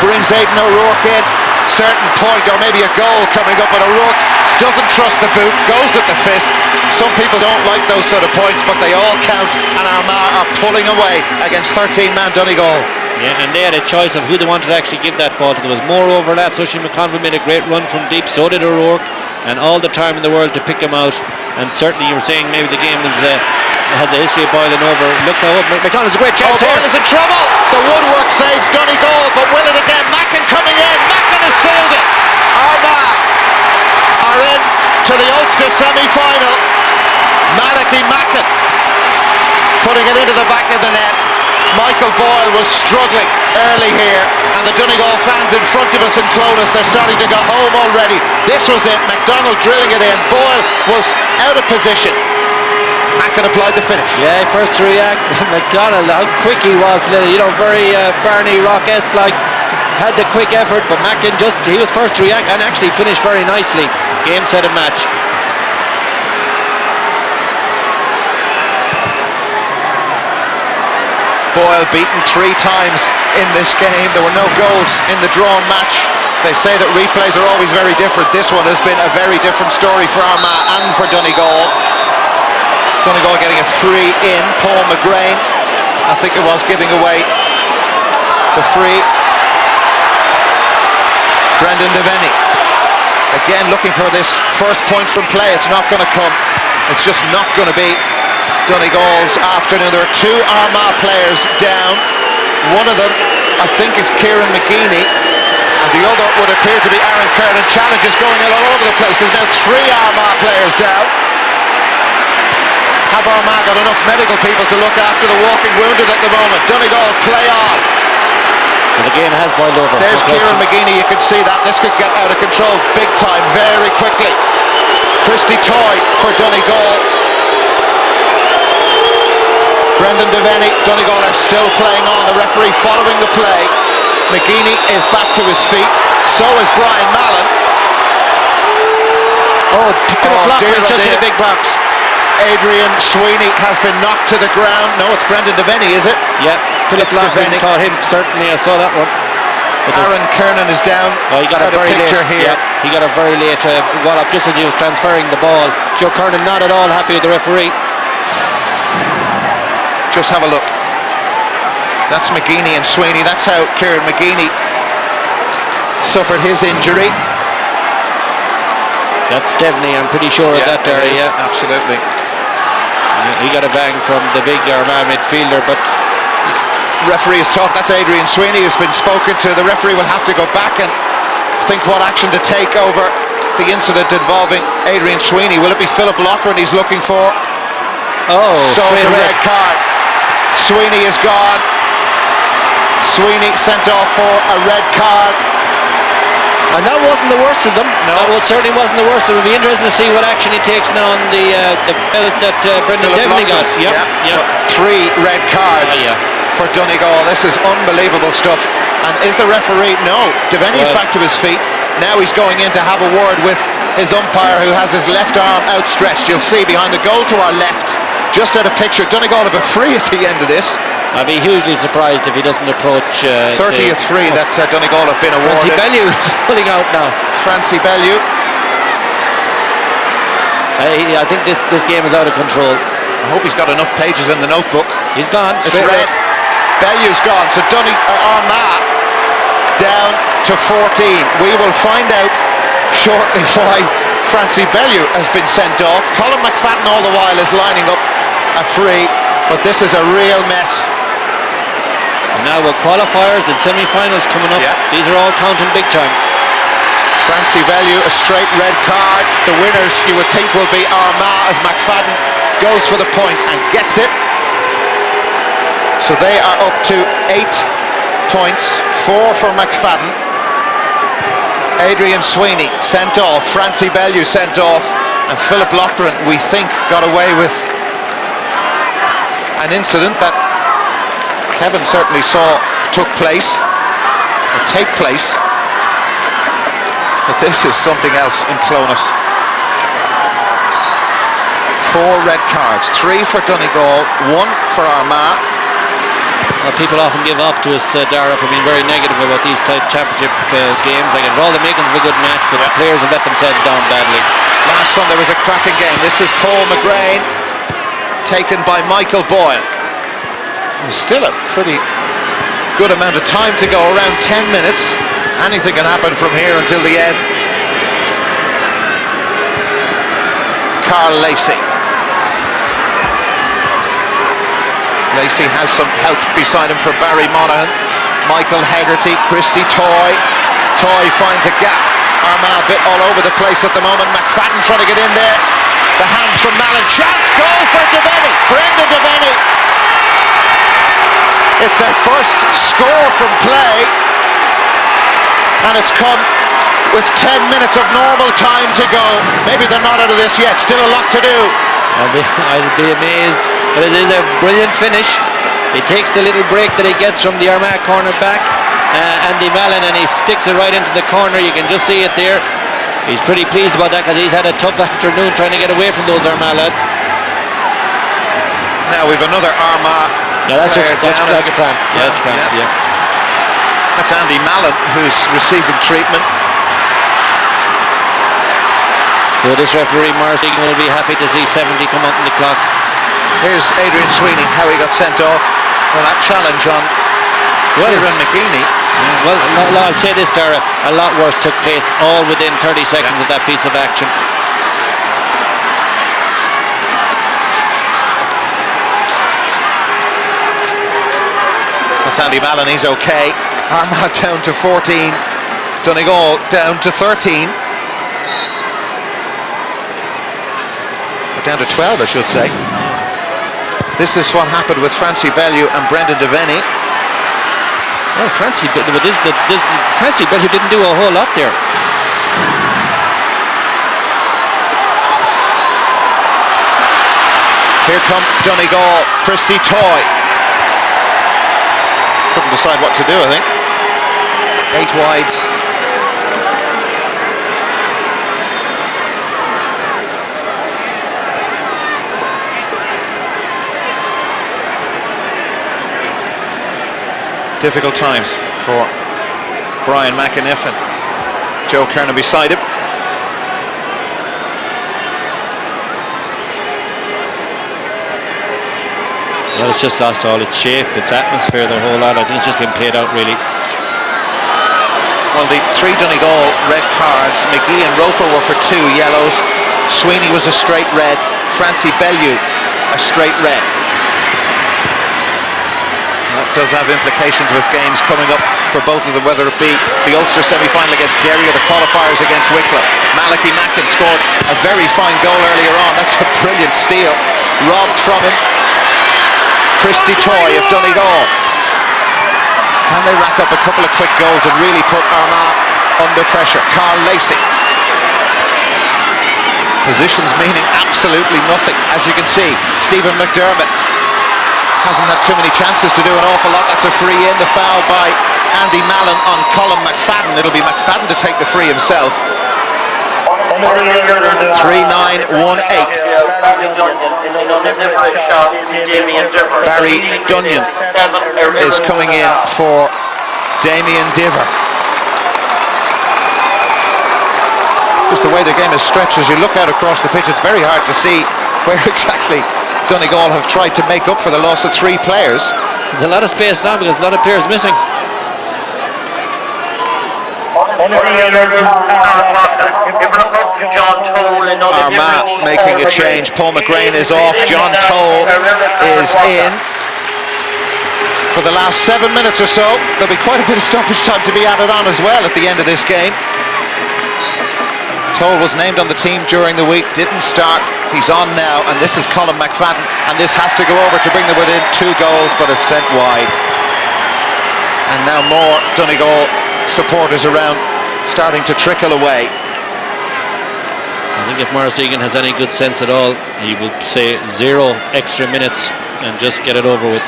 brings Aidan O'Rourke in. Certain point, or maybe a goal coming up, but O'Rourke doesn't trust the boot, goes at the fist. Some people don't like those sort of points, but they all count, and Armagh are pulling away against 13-man Donegal. Yeah, and they had a choice of who they wanted to actually give that ball to. There was more overlaps. Oisin McConville made a great run from deep, so did O'Rourke, and all the time in the world to pick him out. And certainly you were saying maybe the game has a history of boiling over. Look now, McDonald's a great chance here. Boyle is in trouble. The woodwork saves Donegal, but will it again? Mackin coming in. Mackin has sealed it. Armagh are in to the Ulster semi-final. Malachi Mackin putting it into the back of the net. Michael Boyle was struggling early here, and the Donegal fans in front of us in Clonus, they're starting to go home already. This was it. McDonald drilling it in. Boyle was out of position. Mackin applied the finish. Yeah, first to react. McDonald, how quick he was, very Barney Rock-esque, like, had the quick effort, but Mackin he was first to react and actually finished very nicely. Game, set and match. Boyle beaten 3 times in this game. There were no goals in the drawn match. They say that replays are always very different. This one has been a very different story for Armagh and for Donegal. Donegal getting a free in. Paul McGrain, I think it was, giving away the free. Brendan Devaney again looking for this first point from play. It's not going to come. It's just not going to be Donegal's afternoon. There are 2 Armagh players down. One of them, I think, is Kieran McGeeney, and the other would appear to be Aaron Kernan. Challenges going out all over the place. There's now 3 Armagh players down. Have Armagh got enough medical people to look after the walking wounded at the moment? Donegal play on. Well, the game has boiled over. There's Kieran McGeeney. You can see that. This could get out of control big time very quickly. Christy Toy for Donegal. Brendan Devaney. Donegal are still playing on. The referee following the play. McGeeney is back to his feet. So is Brian Mallon. Philip Lockwood just in a big box. Adrian Sweeney has been knocked to the ground. No, it's Brendan Devaney, is it? Yeah, Philip Lockwood caught him, certainly. I saw that one. Aaron Kernan is down. He got out a very picture late, here. Yeah, he got a very late wallop just as he was transferring the ball. Joe Kernan not at all happy with the referee. Just have a look. That's McGeeney and Sweeney. That's how Kieran McGeeney suffered his injury. That's Devaney, I'm pretty sure of that, Derry. Yeah, absolutely. He got a bang from the big Armagh midfielder, but referee is talking. That's Adrian Sweeney who's been spoken to. The referee will have to go back and think what action to take over the incident involving Adrian Sweeney. Will it be Philip Lockwood he's looking for? Oh, so it's a red card. Sweeney is gone. Sweeney sent off for a red card. And that wasn't the worst of them. No. That certainly wasn't the worst. It will be interesting to see what action he takes now on the belt that Brendan Philip Devaney got. Loughlin. Yep. But 3 red cards for Donegal. This is unbelievable stuff. And is the referee? No. Devaney's back to his feet. Now he's going in to have a word with his umpire, who has his left arm outstretched. You'll see behind the goal to our left, just out of picture, Donegal have a free at the end of this. I'd be hugely surprised if he doesn't approach 30th free that Donegal have been awarded. Francie Bellew is pulling out now. Francie Bellew. I think this game is out of control. I hope he's got enough pages in the notebook. He's gone. It's red. Bellew's gone. So Armagh down to 14. We will find out shortly why Francie Bellew has been sent off. Colin McFadden all the while is lining up a free, but this is a real mess. And now with qualifiers and semi-finals coming up, these are all counting big time. Francie Bellew, a straight red card. The winners, you would think, will be Armagh, as McFadden goes for the point and gets it. So they are up to 8 points, 4 for McFadden. Adrian Sweeney sent off, Francie Bellew sent off, and Philip Loughlin, we think, got away with an incident that Kevin certainly saw took place, or take place. But this is something else in Clonus. 4 red cards, 3 for Donegal, 1 for Armagh. Well, people often give off to us, Dara, for being very negative about these type championship games. Like, it had all the makings of a good match, but the players have let themselves down badly. Last Sunday was a cracking game. This is Paul McGrain, taken by Michael Boyle. There's still a pretty good amount of time to go, around 10 minutes. Anything can happen from here until the end. Carl Lacey. Lacey has some help beside him for Barry Monaghan. Michael Hegarty, Christy Toy. Toy finds a gap. Armagh a bit all over the place at the moment. McFadden trying to get in there. The hand from Mallon. Chance goal for Devaney. Brendan Devaney. It's their first score from play, and it's come with 10 minutes of normal time to go. Maybe they're not out of this yet. Still a lot to do. I'd be amazed, but it is a brilliant finish. He takes the little break that he gets from the Armagh corner back, Andy Mallon, and he sticks it right into the corner. You can just see it there. He's pretty pleased about that because he's had a tough afternoon trying to get away from those Armagh lads. Now we've another Armagh. Yeah, that's cramp. Yeah, that's cramp. Yeah. That's Andy Mallon who's receiving treatment. So this referee Morrissey will be happy to see 70 come up in the clock. Here's Adrian Sweeney, how he got sent off. Well, that challenge on Kieran McGeeney. Well, I'll say this, Dara, a lot worse took place all within 30 seconds of that piece of action. That's Andy Mallon, he's okay. Armagh down to 14, Donegal down to 13. Or down to 12, I should say. This is what happened with Francie Bellew and Brendan Devaney. Oh, Francie Bellew didn't do a whole lot there. Here come Donegal, Christy Toy. Couldn't decide what to do, I think. 8 wides. Difficult times for Brian McAniff and Joe Kernan beside him. Well, it's just lost all its shape, its atmosphere, the whole lot. I think it's just been played out, really. Well, the 3 Donegal red cards, McGee and Roper were for 2 yellows. Sweeney was a straight red. Francie Bellew a straight red. That does have implications with games coming up for both of them, whether it be the Ulster semi-final against Derry or the qualifiers against Wicklow. Malachy Mackin scored a very fine goal earlier on. That's a brilliant steal. Robbed from him. Christy Toy of Donegal. Can they rack up a couple of quick goals and really put Armagh under pressure? Carl Lacey. Positions meaning absolutely nothing. As you can see, Stephen McDermott hasn't had too many chances to do an awful lot. That's a free in. The foul by Andy Mallon on Colin McFadden. It'll be McFadden to take the free himself. 3-9-1-8. Barry Dunyan is coming in for Damien Diver. Just the way the game is stretched, as you look out across the pitch, it's very hard to see where exactly Donegal have tried to make up for the loss of 3 players. There's a lot of space now because a lot of players missing. Armagh making a change. Paul McGrain is off. John Toll is in. For the last 7 minutes or so, there'll be quite a bit of stoppage time to be added on as well at the end of this game. Toll was named on the team during the week, didn't start, he's on now, and this is Colin McFadden, and this has to go over to bring them within 2 goals, but it's sent wide. And now more Donegal supporters around, starting to trickle away. I think if Maurice Deegan has any good sense at all, he will say 0 extra minutes and just get it over with.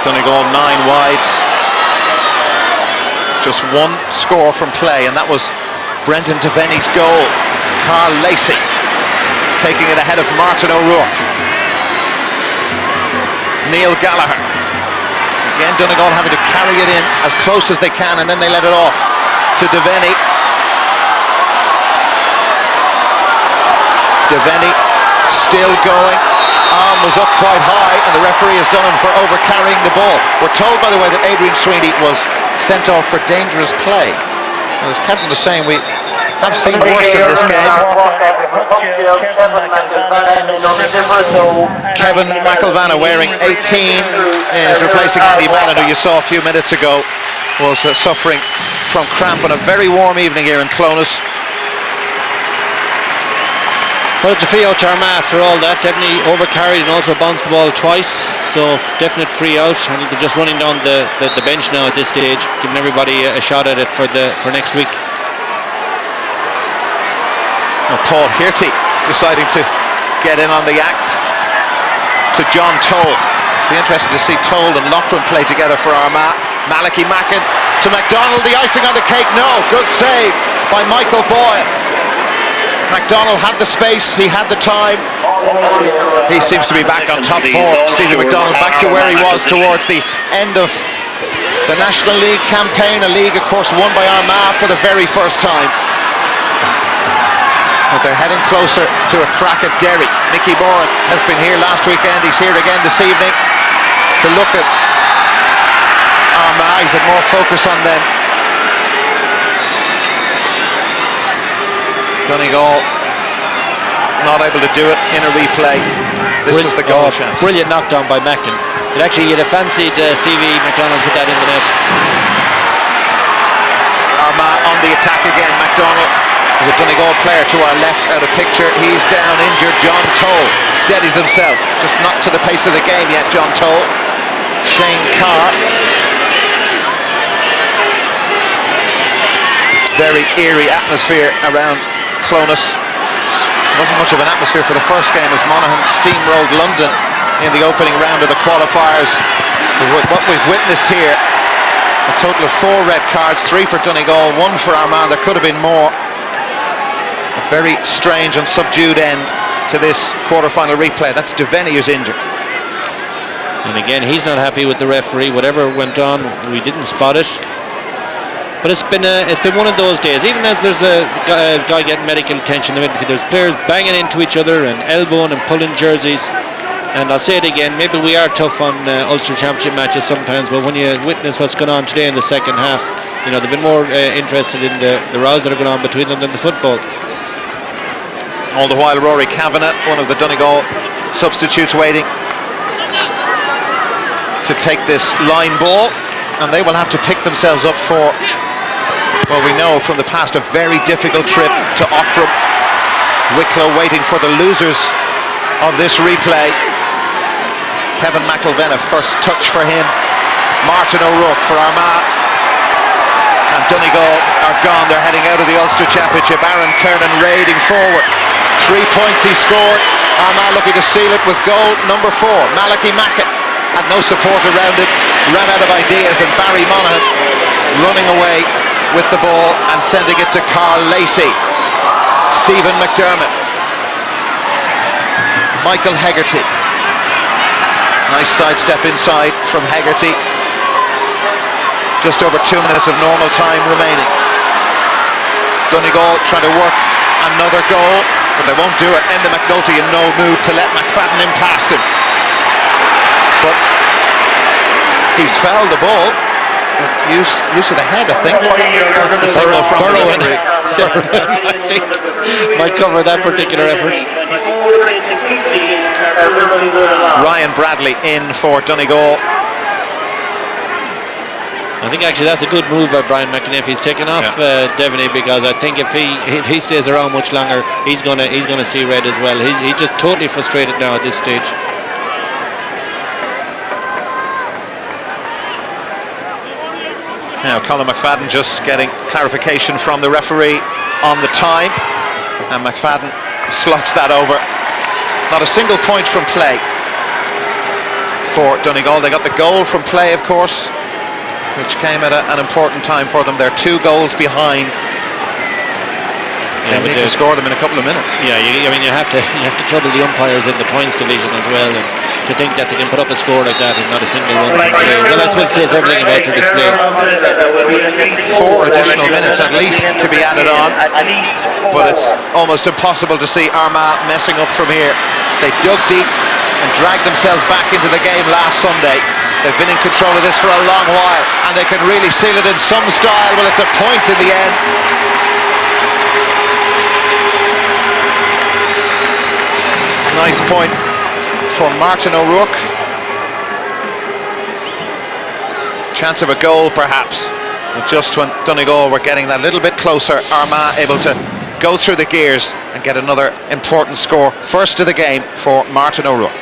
Donegal 9 wides, just 1 score from play, and that was Brendan Devaney's goal. Carl Lacey taking it ahead of Martin O'Rourke. Neil Gallagher. Again, Donegal having to carry it in as close as they can, and then they let it off to Devaney. Devaney still going. Arm was up quite high, and the referee has done him for over-carrying the ball. We're told, by the way, that Adrian Sweeney was sent off for dangerous play. And as Kevin was saying, we have seen worse in this game. Kevin McElvanna, wearing 18, is replacing Andy Mallon, who you saw a few minutes ago was suffering from cramp on a very warm evening here in Clonus. Well, it's a free out to Armagh after all that. Definitely overcarried and also bounced the ball twice, so definite free out. I think they're just running down the bench now at this stage, giving everybody a shot at it for next week. Now Paul Hirty deciding to get in on the act to John Toll. Be interested to see Toll and Loughran play together for Armagh. Malachi Mackin to MacDonald, the icing on the cake. No, good save by Michael Boyle. MacDonald had the space, he had the time. He seems to be back on top form. Stephen MacDonald back to where he was towards the end of the National League campaign, a league of course won by Armagh for the very first time. But they're heading closer to a crack at Derry. Mickey Moran has been here last weekend, he's here again this evening to look at Armagh. He's had more focus on them. Donegal not able to do it in a replay. This was the goal chance. Brilliant knockdown by Mackin. It actually, you'd have fancied Stevie McDonald put that in the net. Armagh on the attack again. MacDonald is a Donegal player to our left out of picture. He's down injured. John Toll steadies himself. Just not to the pace of the game yet, John Toll. Shane Carr. Very eerie atmosphere around Clonus. There wasn't much of an atmosphere for the first game as Monaghan steamrolled London in the opening round of the qualifiers. What we've witnessed here, a total of 4 red cards, 3 for Donegal, 1 for Armagh. There could have been more. A very strange and subdued end to this quarter-final replay. That's Devaney who's injured. And again, he's not happy with the referee. Whatever went on, we didn't spot it. But it's been one of those days. Even as there's a guy getting medical attention, there's players banging into each other and elbowing and pulling jerseys. And I'll say it again, maybe we are tough on Ulster Championship matches sometimes, but when you witness what's going on today in the second half, you know, they've been more interested in the rows that are going on between them than the football. All the while, Rory Kavanagh, one of the Donegal substitutes, waiting to take this line ball, and they will have to pick themselves up for Well, we know from the past a very difficult trip to Auckland. Wicklow waiting for the losers of this replay. Kevin McElvenna, first touch for him. Martin O'Rourke for Armagh. And Donegal are gone. They're heading out of the Ulster Championship. Aaron Kernan raiding forward. 3 points he scored. Armagh looking to seal it with goal number 4. Malachy Mackett had no support around him. Ran out of ideas, and Barry Monaghan running away with the ball and sending it to Carl Lacey. Stephen McDermott. Michael Hegarty. Nice sidestep inside from Hegarty. Just over 2 minutes of normal time remaining. Donegal trying to work another goal, but they won't do it. Enda McNulty in no mood to let McFadden in past him. But he's fouled the ball. Use of the head, I think. That's the signal from the referee. I think might cover that particular effort. Ryan Bradley in for Donegal. I think actually that's a good move by Brian McAniff. He's taken off Devaney, because I think if he stays around much longer, he's gonna see red as well. He's just totally frustrated now at this stage. Now Colin McFadden just getting clarification from the referee on the time, and McFadden slots that over. Not a single point from play for Donegal. They got the goal from play, of course, which came at an important time for them. They're 2 goals behind. They need to score them in a couple of minutes. Yeah, I mean you have to trouble the umpires in the points division as well, and to think that they can put up a score like that and not a single one from play. Well, that's what says everything about the display. 4 additional minutes at least to be added on, but it's almost impossible to see Armagh messing up from here. They dug deep and dragged themselves back into the game last Sunday. They've been in control of this for a long while, and they can really seal it in some style. Well, it's a point in the end. Nice point for Martin O'Rourke. Chance of a goal perhaps, but just when Donegal were getting that little bit closer, Armagh able to go through the gears and get another important score. First of the game for Martin O'Rourke.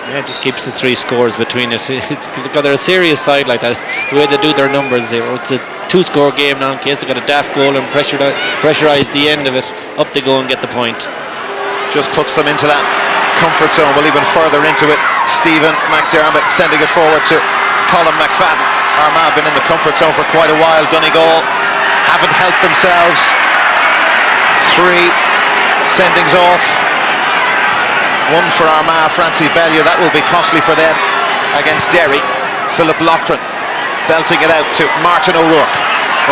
Yeah, it just keeps the 3 scores between it. They're a serious side like that. The way they do their numbers, it's a 2-score game now in case they got a daft goal and pressurise the end of it. Up they go and get the point. Just puts them into that comfort zone. Well, even further into it, Stephen McDermott sending it forward to Colin McFadden. Armagh have been in the comfort zone for quite a while. Donegal haven't helped themselves. 3 sendings off. 1 for Armagh, Francie Bellew. That will be costly for them against Derry. Philip Loughran belting it out to Martin O'Rourke.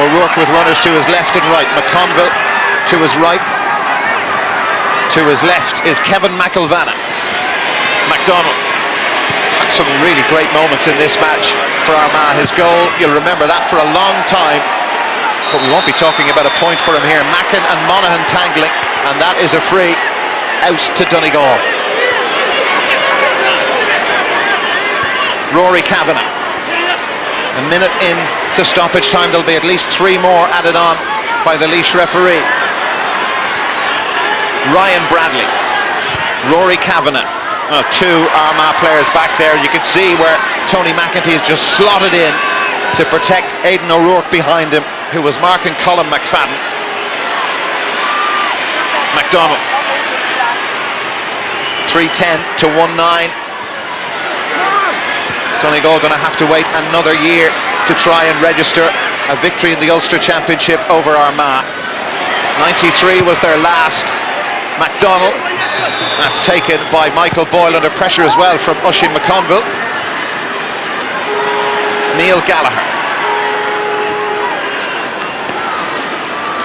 O'Rourke with runners to his left and right. McConville to his right. To his left is Kevin McElvenna. McDonald had some really great moments in this match for Armagh. His goal, you'll remember that for a long time, but we won't be talking about a point for him here. Mackin and Monaghan tangling, and that is a free out to Donegal. Rory Kavanagh. A minute in to stoppage time. There'll be at least 3 more added on by the Laois referee. Ryan Bradley, Rory Kavanagh. 2 Armagh players back there. You can see where Tony McEntee has just slotted in to protect Aidan O'Rourke behind him, who was marking Colin McFadden. McDonald. 3:10 to 1-9. Donegal going to have to wait another year to try and register a victory in the Ulster Championship over Armagh. 93 was their last. McDonald, that's taken by Michael Boyle under pressure as well from Oisin McConville. Neil Gallagher.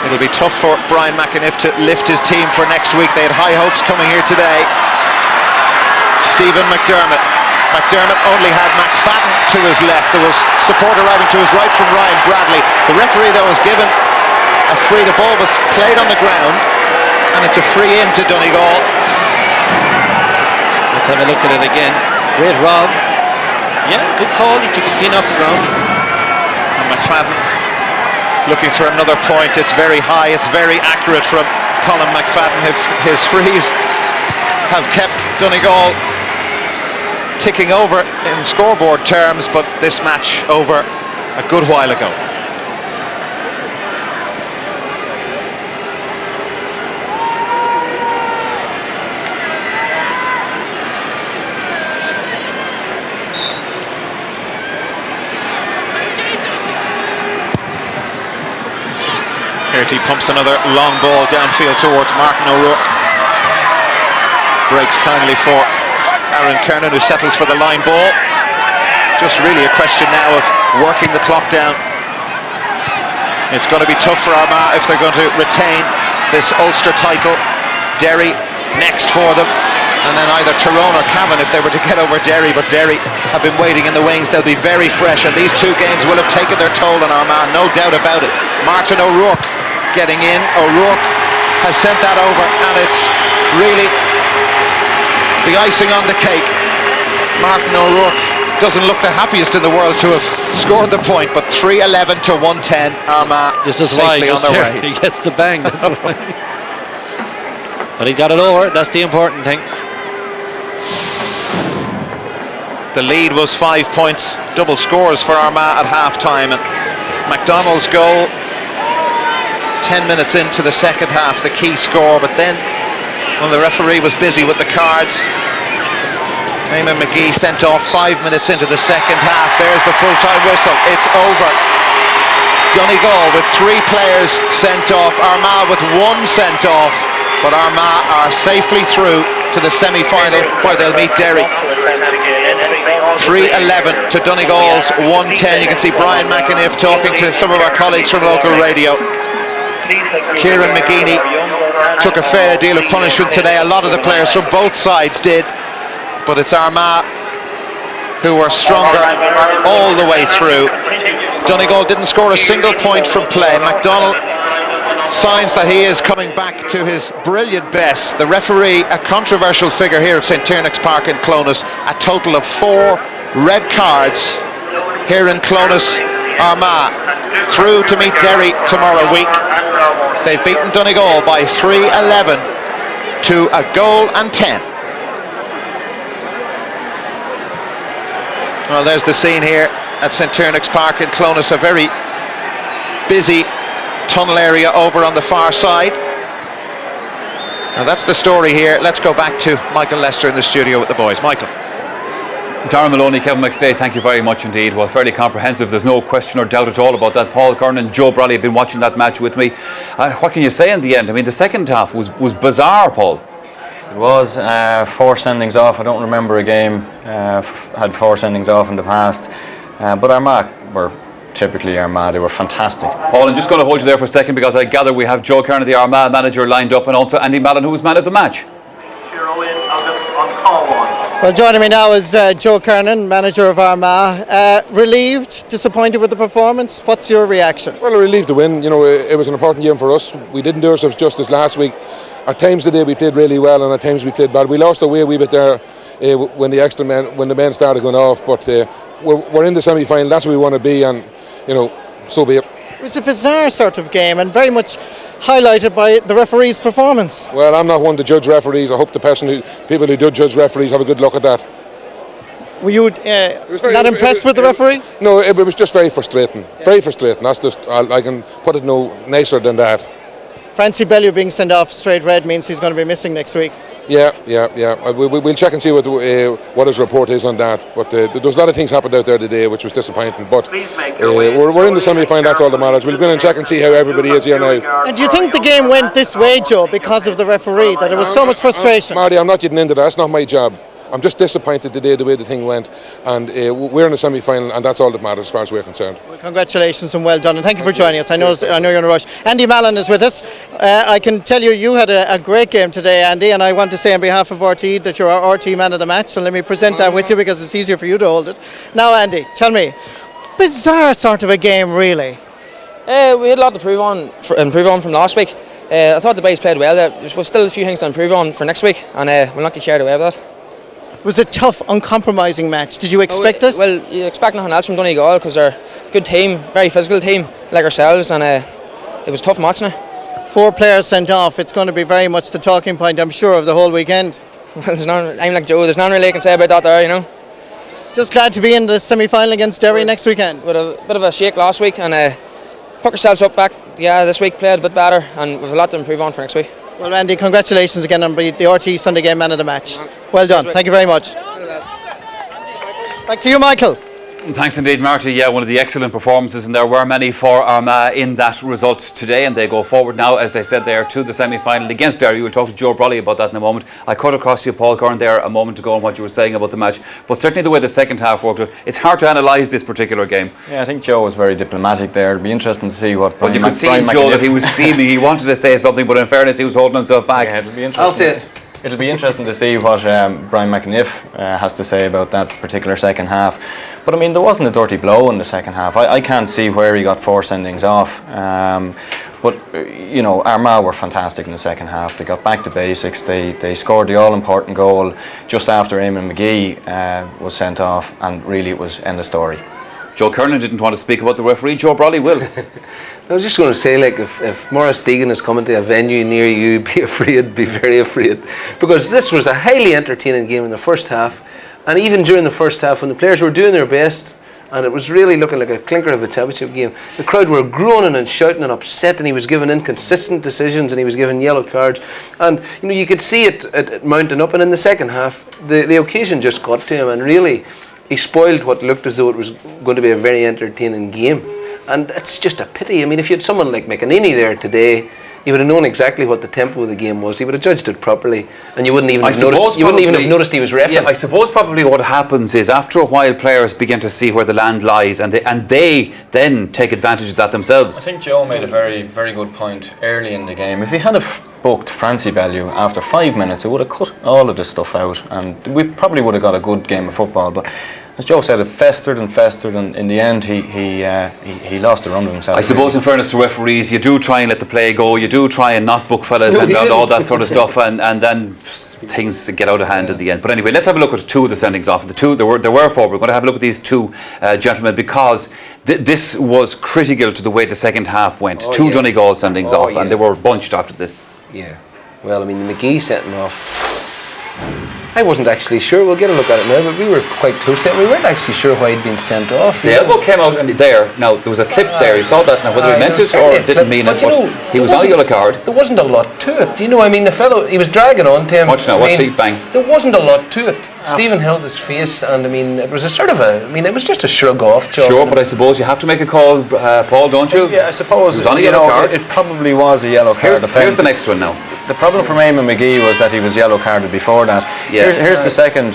It'll be tough for Brian McAniff to lift his team for next week. They had high hopes coming here today. Stephen McDermott. McDermott only had McFadden to his left. There was support arriving to his right from Ryan Bradley. The referee, though, was given a free. The ball was played on the ground, and it's a free in to Donegal. Let's have a look at it again. Great Rob. Yeah, good call. He took a pin off the ground. And McFadden looking for another point. It's very high, it's very accurate from Colin McFadden. His frees have kept Donegal ticking over in scoreboard terms, but this match over a good while ago. He pumps another long ball downfield towards Martin O'Rourke. Breaks kindly for Aaron Kernan, who settles for the line ball. Just really a question now of working the clock down. It's going to be tough for Armagh if they're going to retain this Ulster title. Derry next for them, and then either Tyrone or Cavan if they were to get over Derry, but Derry have been waiting in the wings. They'll be very fresh, and these two games will have taken their toll on Armagh, no doubt about it. Martin O'Rourke getting in. O'Rourke has sent that over, and it's really the icing on the cake. Martin O'Rourke doesn't look the happiest in the world to have scored the point, but 3-11 to 110, Armagh this is safely why on their way. He gets the bang, that's why. But he got it over, that's the important thing. The lead was 5 points, double scores for Armagh at half-time, and MacDonald's goal 10 minutes into the second half, the key score, but then when the referee was busy with the cards, Eamon McGee sent off 5 minutes into the second half. There's the full-time whistle, it's over. Donegal with 3 players sent off, Armagh with 1 sent off, but Armagh are safely through to the semi-final where they'll meet Derry. 3-11 to Donegal's 110. You can see Brian McAniff talking to some of our colleagues from local radio. Kieran McGeeney took a fair deal of punishment today. A lot of the players from both sides did, but it's Armagh who were stronger all the way through. Donegal didn't score a single point from play. MacDonald signs that he is coming back to his brilliant best. The referee, a controversial figure here at St. Tiernack's Park in Clones, a total of 4 red cards here in Clones. Armagh through to meet Derry tomorrow week. They've beaten Donegal by 3-11 to a goal and 10. Well, there's the scene here at St. Tiernack's Park in Clones, a very busy tunnel area over on the far side. Now that's the story here. Let's go back to Michael Lester in the studio with the boys. Michael. Darren Maloney, Kevin McStay, thank you very much indeed. Well, fairly comprehensive. There's no question or doubt at all about that. Paul Curran and Joe Bradley have been watching that match with me. What can you say in the end? I mean, the second half was bizarre, Paul. It was 4 sendings off. I don't remember a game had 4 sendings off in the past, but Armagh were typically Armagh. They were fantastic. Paul, I'm just going to hold you there for a second because I gather we have Joe Kernan, the Armagh manager, lined up, and also Andy Mallon, who was man of the match. Well, joining me now is Joe Kernan, manager of Armagh. Relieved, disappointed with the performance? What's your reaction? Well, relieved to win. You know, it was an important game for us. We didn't do ourselves justice last week. At times today we played really well, and at times we played bad. We lost our way a wee bit there when the men started going off. But we're in the semi-final. That's where we want to be, and you know, so be it. It was a bizarre sort of game, and very much highlighted by the referee's performance. Well, I'm not one to judge referees. I hope people who do judge referees have a good look at that. Were you not impressed with the referee? No, it was just very frustrating. Very frustrating. That's just, I can put it no nicer than that. Francie Bellew being sent off straight red means he's going to be missing next week. Yeah. We'll check and see what his report is on that. But there was a lot of things happened out there today which was disappointing. But we're in the semi-final, that's all that matters. We'll go in and check and see how everybody is here now. And do you think the game went this way, Joe, because of the referee, that there was so much frustration? Marty, I'm not getting into that. That's not my job. I'm just disappointed today the way the thing went, and we're in the semi-final, and that's all that matters as far as we're concerned. Well, congratulations and well done, and thank you for joining us. I know you're in a rush. Andy Mallon is with us. I can tell you had a great game today, Andy, and I want to say on behalf of RT that you're our RT man of the match, so let me present that with you because it's easier for you to hold it. Now, Andy, tell me, bizarre sort of a game, really. We had a lot to improve on from last week. I thought the boys played well. There's still a few things to improve on for next week, and we'll not get carried away with that. It was a tough, uncompromising match. Did you expect this? Well, you expect nothing else from Donegal because they're a good team, very physical team like ourselves, and it was a tough match now. 4 players sent off. It's going to be very much the talking point, I'm sure, of the whole weekend. Well, I'm like Joe, there's nothing really I can say about that there, you know. Just glad to be in the semi-final against Derry next weekend. With a bit of a shake last week, and put ourselves up back. Yeah, this week played a bit better, and we've a lot to improve on for next week. Well, Andy, congratulations again on the RT Sunday Game Man of the Match. Well done. Thank you very much. Back to you, Michael. Thanks indeed, Marty. Yeah, one of the excellent performances, and there were many for Armagh in that result today, and they go forward now, as they said there, to the semi-final against Derry. We'll talk to Joe Brolly about that in a moment. I cut across you, Paul Curran, there a moment ago on what you were saying about the match, but certainly the way the second half worked out, it's hard to analyse this particular game. Yeah, I think Joe was very diplomatic there. It'll be interesting to see what. Well, you could see in Joe that he was steaming. He wanted to say something, but in fairness, he was holding himself back. Yeah, it'll be interesting. I'll say it. It'll be interesting to see what Brian McAniff has to say about that particular second half. But I mean, there wasn't a dirty blow in the second half. I can't see where he got 4 sendings off. But you know, Armagh were fantastic in the second half. They got back to basics. They scored the all-important goal just after Eamon McGee was sent off, and really it was end of story. Joe Kernan didn't want to speak about the referee. Joe Brolly will. I was just going to say, like, if Maurice Deegan is coming to a venue near you, be afraid, be very afraid. Because this was a highly entertaining game in the first half. And even during the first half, when the players were doing their best, and it was really looking like a clinker of a championship game, the crowd were groaning and shouting and upset, and he was giving inconsistent decisions, and he was giving yellow cards. And, you know, you could see it mounting up. And in the second half, the occasion just got to him, and really, he spoiled what looked as though it was going to be a very entertaining game. And it's just a pity. I mean, if you had someone like McAneny there today, he would have known exactly what the tempo of the game was. He would have judged it properly, and you wouldn't even have noticed. You wouldn't even have noticed he was reffing. Yeah, I suppose probably what happens is after a while, players begin to see where the land lies, and they then take advantage of that themselves. I think Joe made a very, very good point early in the game. If he had booked Francie Bellew after 5 minutes, it would have cut all of this stuff out, and we probably would have got a good game of football. But as Joe said, it festered, and in the end he lost the run of himself. I suppose in fairness to referees, you do try and let the play go, you do try and not book fellas and all that sort of stuff, and then things get out of hand in the end. But anyway, let's have a look at 2 of the sendings off. There were 4. We're going to have a look at these 2 gentlemen, because this was critical to the way the second half went. 2 Donegal sendings off, and they were bunched after this. Yeah. Well, I mean, the McGee sending off, I wasn't actually sure. We'll get a look at it now, but we were quite close to it. We weren't actually sure why he'd been sent off. The elbow came out and there. Now, there was a clip there. You saw that. Now, whether he meant it or didn't mean it, but he was on a yellow card. There wasn't a lot to it. You know, I mean, the fellow, he was dragging on to him. Watch now, watch the bang. There wasn't a lot to it. Stephen held his face, and I mean, it was a sort of it was just a shrug off job. Sure, but I suppose you have to make a call, Paul, don't you? Yeah, I suppose. It was on a yellow card. It probably was a yellow card. Here's the next one now. The problem for Eamon McGee was that he was yellow carded before that. Yeah. Here's the second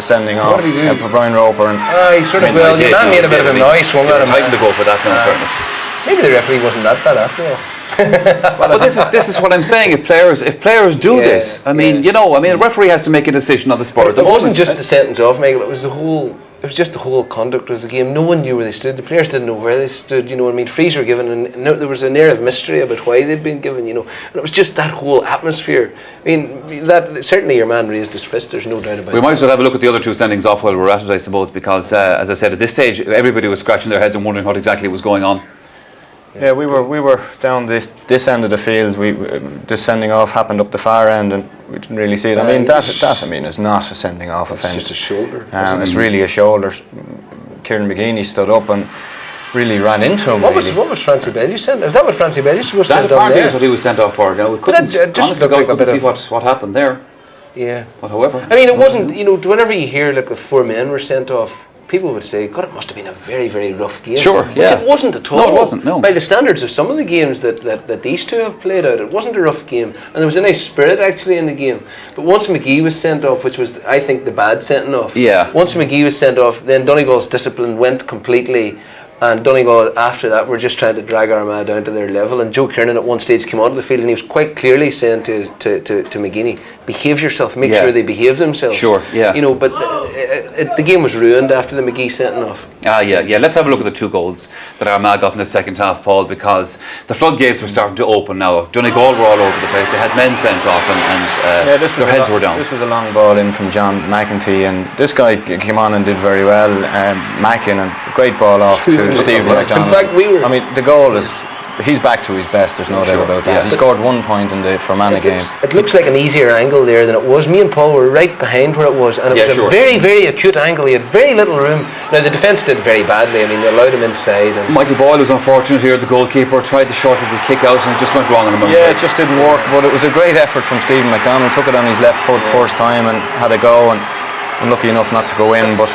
sending off for Brian Roper. And he sort of, well, your man made a bit of a noise. Swung at him. Time to go for that now, in fairness. Maybe the referee wasn't that bad after all. But this is what I'm saying. If players do this, I mean, a referee has to make a decision on the spot. It wasn't just the sentence off, Michael. It was just the whole conduct of the game. No one knew where they stood. The players didn't know where they stood. You know what I mean? Frees were given, and there was an air of mystery about why they'd been given. You know, and it was just that whole atmosphere. I mean, that certainly your man raised his fist. There's no doubt about it. We might as well have a look at the other 2 sendings off while we're at it, I suppose, because as I said, at this stage, everybody was scratching their heads and wondering what exactly was going on. Yeah, we were down this end of the field. This sending off happened up the far end, and we didn't really see it. I mean, that is not a sending off offence. It's just a shoulder. It's really a shoulder. Kieran McGeeney stood up and really ran into him. What was Francie Bellew sent? Is that what Francie Bellew supposed to have done there? That is what he was sent off for. Now we couldn't see what happened there. Yeah. But however, I mean, it wasn't. You know, whenever you hear like the 4 men were sent off, people would say, God, it must have been a very, very rough game. Sure, yeah. Which it wasn't at all. No, it wasn't, no. By the standards of some of the games that these 2 have played out, it wasn't a rough game. And there was a nice spirit actually in the game. But once McGee was sent off, which was, I think, the bad sending off. Yeah. Once McGee was sent off, then Donegal's discipline went completely. And Donegal, after that, were just trying to drag Armagh down to their level. And Joe Kiernan at one stage came onto the field and he was quite clearly saying to McGeeney, behave yourself, make sure they behave themselves. Sure, yeah. You know, but the game was ruined after the McGee sending off. Yeah. Let's have a look at the 2 goals that Armagh got in the second half, Paul, because the floodgates were starting to open now. Donegal were all over the place. They had men sent off and their heads were down. This was a long ball in from John McEntee, and this guy came on and did very well. Mackin, and great ball off to Stephen McDonald. In fact, I mean, the goal is... He's back to his best, there's no doubt about that. He scored 1 point in the Fermanagh game. It looks like an easier angle there than it was. Me and Paul were right behind where it was, and it was a very, very acute angle. He had very little room. Now, the defence did very badly. I mean, they allowed him inside. And Michael Boyle was unfortunate here. The goalkeeper tried to short the kick out and it just went wrong on him. Yeah, it just didn't work, but it was a great effort from Stephen McDonald. Took it on his left foot first time and had a go, and unlucky enough not to go in, but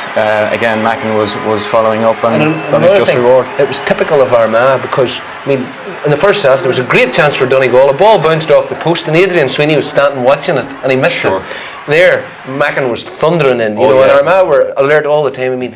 again, Mackin was following up and got his just reward. It was typical of Armagh because, I mean, in the first half there was a great chance for Donegal. A ball bounced off the post and Adrian Sweeney was standing watching it and he missed it. There, Mackin was thundering in, and Armagh were alert all the time. I mean,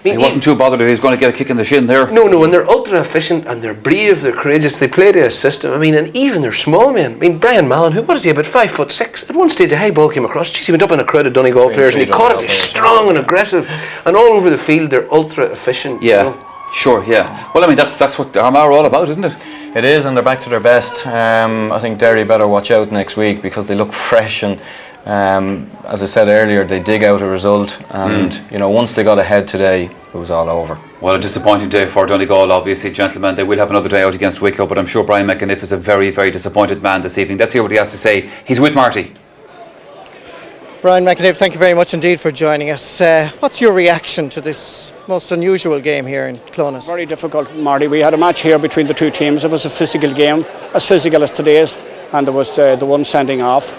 he wasn't too bothered if he was going to get a kick in the shin there. No, and they're ultra efficient and they're brave, they're courageous. They play to a system. I mean, and even their small men. I mean, Brian Mallon, what is he, about 5'6"? At one stage, a high ball came across. Jeez, he went up in a crowd of Donegal players and he caught it. He's strong and aggressive, and all over the field, they're ultra efficient. Yeah. You know? Sure, yeah. Well, I mean, that's what Armagh are all about, isn't it? It is, and they're back to their best. I think Derry better watch out next week because they look fresh, and as I said earlier, they dig out a result, and once they got ahead today, it was all over. Well, a disappointing day for Donegal, obviously, gentlemen. They will have another day out against Wicklow, but I'm sure Brian McAniff is a very, very disappointed man this evening. Let's hear what he has to say. He's with Marty. Brian McAniff, thank you very much indeed for joining us. What's your reaction to this most unusual game here in Clones? Very difficult, Marty. We had a match here between the two teams. It was a physical game, as physical as today's, and there was the one sending off,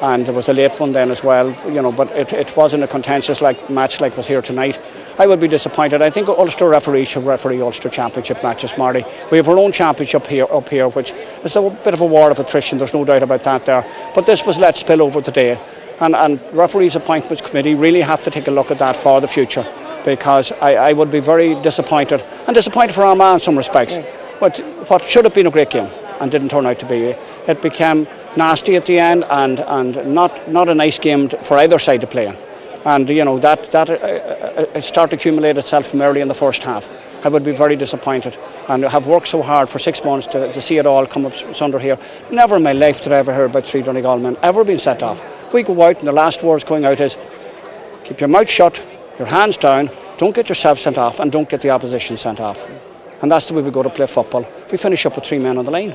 and there was a late one then as well. But it wasn't a contentious match like was here tonight. I would be disappointed. I think Ulster referees should referee Ulster Championship matches, Marty. We have our own championship up here, which is a bit of a war of attrition. There's no doubt about that there. But this was let spill over today. And referees appointments committee really have to take a look at that for the future, because I would be very disappointed, and disappointed for Armagh in some respects. But what should have been a great game and didn't turn out to be, it became nasty at the end and not a nice game for either side to play in. And that started to accumulate itself from early in the first half. I would be very disappointed, and have worked so hard for 6 months to see it all come up under here. Never in my life did I ever hear about 3 Donegal men ever being sent off. We go out and the last words going out is, keep your mouth shut, your hands down, don't get yourself sent off and don't get the opposition sent off. And that's the way we go to play football. We finish up with 3 men on the line.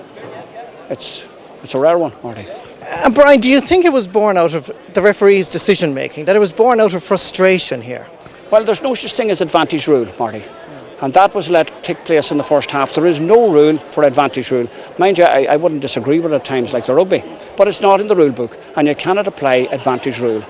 It's a rare one, Marty. And Brian, do you think it was born out of the referee's decision making, that it was born out of frustration here? Well, there's no such thing as advantage rule, Marty. And that was let take place in the first half. There is no rule for advantage rule. Mind you, I wouldn't disagree with it at times like the rugby, but it's not in the rule book, and you cannot apply advantage rule,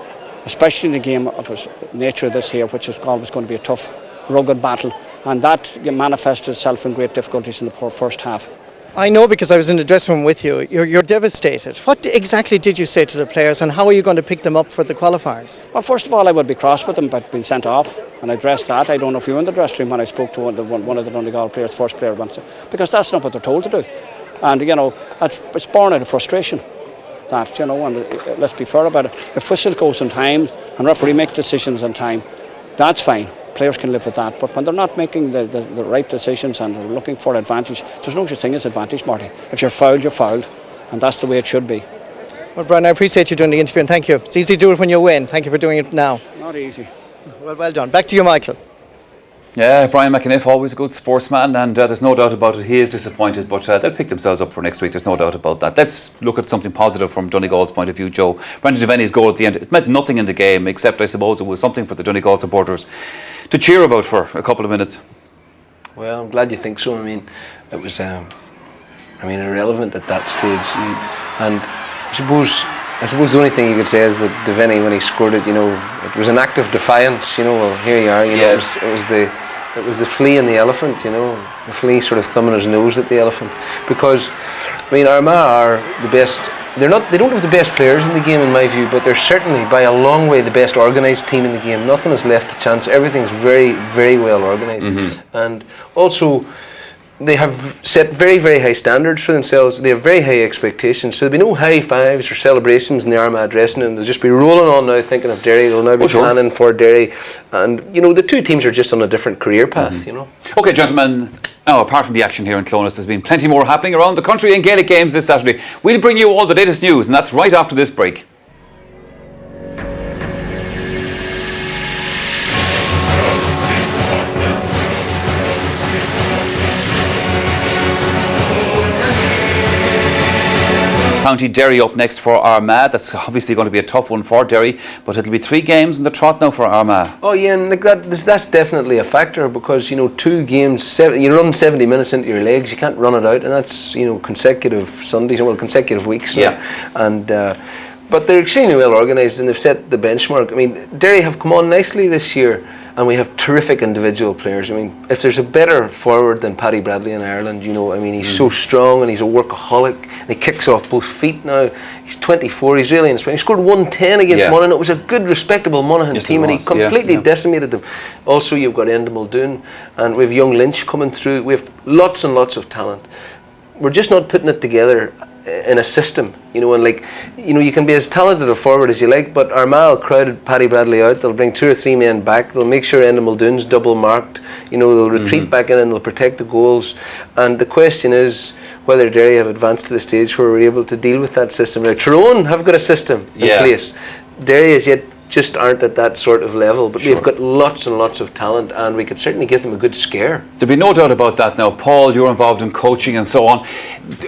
especially in a game of a nature this here, which is always going to be a tough, rugged battle, and that manifested itself in great difficulties in the first half. I know, because I was in the dressing room with you. You're devastated. What exactly did you say to the players, and how are you going to pick them up for the qualifiers? Well, first of all, I would be cross with them about being sent off, and I addressed that. I don't know if you were in the dressing room when I spoke to one of the Donegal players, first player once, because that's not what they're told to do. And it's born out of frustration. And let's be fair about it. If whistle goes on time and referee makes decisions on time, that's fine. Players can live with that, but when they're not making the right decisions and they're looking for advantage, there's no such thing as advantage, Marty. If you're fouled, you're fouled, and that's the way it should be. Well, Brian, I appreciate you doing the interview, and thank you. It's easy to do it when you win. Thank you for doing it now. Not easy. Well done. Back to you, Michael. Yeah, Brian McAniff, always a good sportsman, and there's no doubt about it. He is disappointed, but they'll pick themselves up for next week. There's no doubt about that. Let's look at something positive from Donegal's point of view, Joe. Brendan Devaney's goal at the end, it meant nothing in the game, except I suppose it was something for the Donegal supporters to cheer about for a couple of minutes. Well, I'm glad you think so. I mean, it was irrelevant at that stage, and I suppose the only thing you could say is that Devaney, when he scored it, it was an act of defiance. Well, here you are. Yes. It was the flea and the elephant. The flea sort of thumbing his nose at the elephant, because Armagh are the best They don't have the best players in the game in my view, but they're certainly by a long way the best organised team in the game. Nothing is left to chance. Everything's very, very well organised, and also they have set very, very high standards for themselves. They have very high expectations. So there'll be no high fives or celebrations in the Armagh dressing room. They'll just be rolling on now, thinking of Derry. They'll now be planning for Derry, and the two teams are just on a different career path. Okay, gentlemen. Now, apart from the action here in Clonus, there's been plenty more happening around the country in Gaelic games this Saturday. We'll bring you all the latest news, and that's right after this break. County Derry up next for Armagh. That's obviously going to be a tough one for Derry, but it'll be 3 games in the trot now for Armagh. Oh yeah, and that's definitely a factor, because 2 games, you run 70 minutes into your legs, you can't run it out, and that's consecutive Sundays, well, consecutive weeks now. And but they're extremely well organised, and they've set the benchmark. I mean, Derry have come on nicely this year, and we have terrific individual players. I mean, if there's a better forward than Paddy Bradley in Ireland, he's so strong, and he's a workaholic, and he kicks off both feet now. He's 24, he's really inspiring. He scored 110 against Monaghan. It was a good, respectable Monaghan team, and he completely decimated them. Also, you've got Enda Muldoon, and we have young Lynch coming through. We have lots and lots of talent. We're just not putting it together in a system, you can be as talented a forward as you like, but Armagh crowded Paddy Bradley out. They'll bring 2 or 3 men back. They'll make sure Enda Muldoon's double marked. They'll retreat back in, and they'll protect the goals. And the question is whether Derry have advanced to the stage where we're able to deal with that system. Now, Tyrone have got a system in place. Derry as yet just aren't at that sort of level, but we've got lots and lots of talent, and we could certainly give them a good scare. There'll be no doubt about that now. Paul, you're involved in coaching and so on.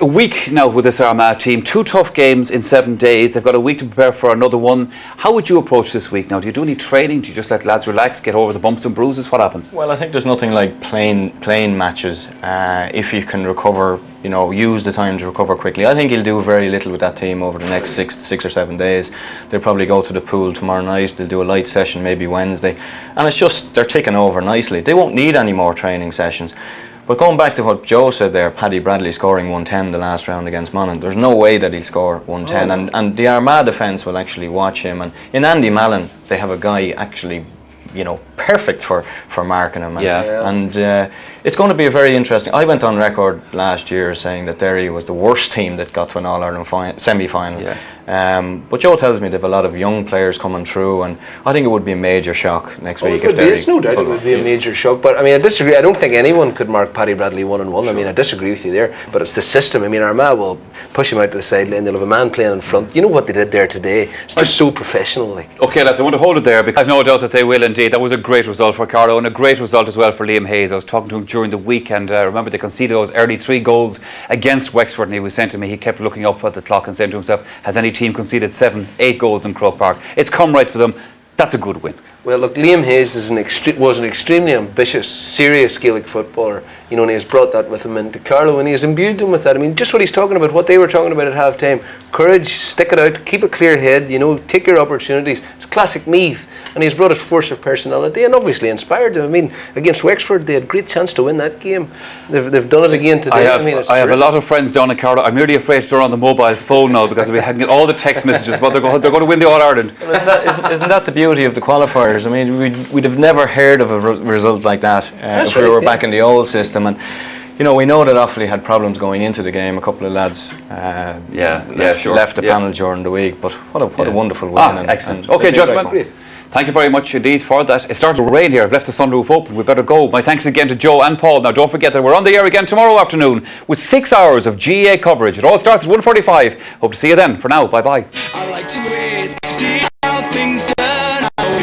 A week now with this Armagh team, 2 tough games in 7 days. They've got a week to prepare for another one. How would you approach this week now? Do you do any training? Do you just let lads relax, get over the bumps and bruises? What happens? Well, I think there's nothing like playing matches. If you can recover, use the time to recover quickly. I think he'll do very little with that team over the next 6 or 7 days. They'll probably go to the pool tomorrow night. They'll do a light session maybe Wednesday, and it's just they're ticking over nicely. They won't need any more training sessions. But going back to what Joe said there, Paddy Bradley scoring 110 the last round against Monaghan, there's no way that he'll score 110, and the Armagh defence will actually watch him. And in Andy Mallon, they have a guy actually perfect for marking him. And it's going to be a very interesting. I went on record last year saying that Derry was the worst team that got to an All-Ireland semi-final. But Joe tells me they have a lot of young players coming through, and I think it would be a major shock next week if Derry. It's no doubt it would be a major shock, but I mean, I disagree. I don't think anyone could mark Paddy Bradley 1-on-1. I mean, I disagree with you there, but it's the system. I mean, Armagh will push him out to the sideline. They'll have a man playing in front. You know what they did there today? It's just so professional. Okay, lads, I want to hold it there, because I've no doubt that they will indeed. That was a great result for Carlo, and a great result as well for Liam Hayes. I was talking to him during the week, and remember they conceded those early 3 goals against Wexford, and he was saying to me, he kept looking up at the clock and saying to himself, has any team conceded 7-8 goals in Croke Park? It's come right for them. That's a good win. Well, look, Liam Hayes was an extremely ambitious, serious Gaelic footballer, and he has brought that with him into Carlo, and he has imbued them with that. I mean, just what he's talking about, what they were talking about at half time: courage, stick it out, keep a clear head, take your opportunities. It's classic Meath, and he's brought his force of personality and obviously inspired them. I mean, against Wexford, they had a great chance to win that game. They've done it again today. I have a lot of friends down in Carlo. I'm really afraid to turn on the mobile phone now, because I'll be all the text messages about they're going to win the All-Ireland. Isn't that the beauty of the qualifiers? I mean, we'd have never heard of a result like that if we were back in the old system. And we know that Offaly had problems going into the game. A couple of lads left the panel during the week, but what a wonderful win. Excellent. Okay, gentlemen, thank you very much indeed for that. It started to rain here. I've left the sunroof open. We better go. My thanks again to Joe and Paul. Now, don't forget that we're on the air again tomorrow afternoon with 6 hours of GAA coverage. It all starts at 1:45. Hope to see you then. For now, bye-bye. I like to wait to see how things turn out.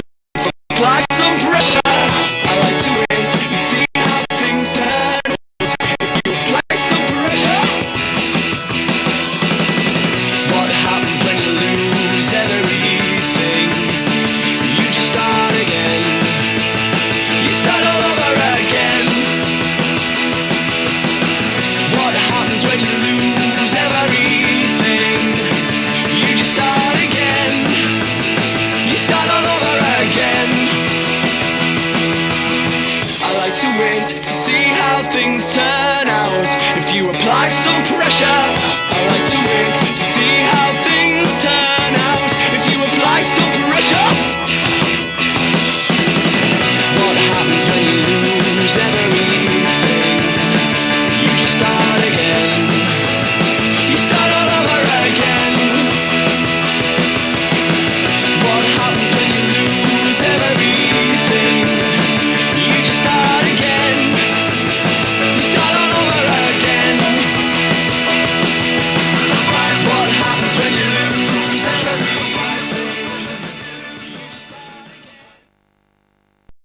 Apply some pressure. I like to wait and see how things turn out. If you apply some pressure, what happens when you lose everything? You just start again. You start all over again. What happens when you lose everything? You just start again. You start all over again. I like to wait to see how things turn out. If you apply some pressure,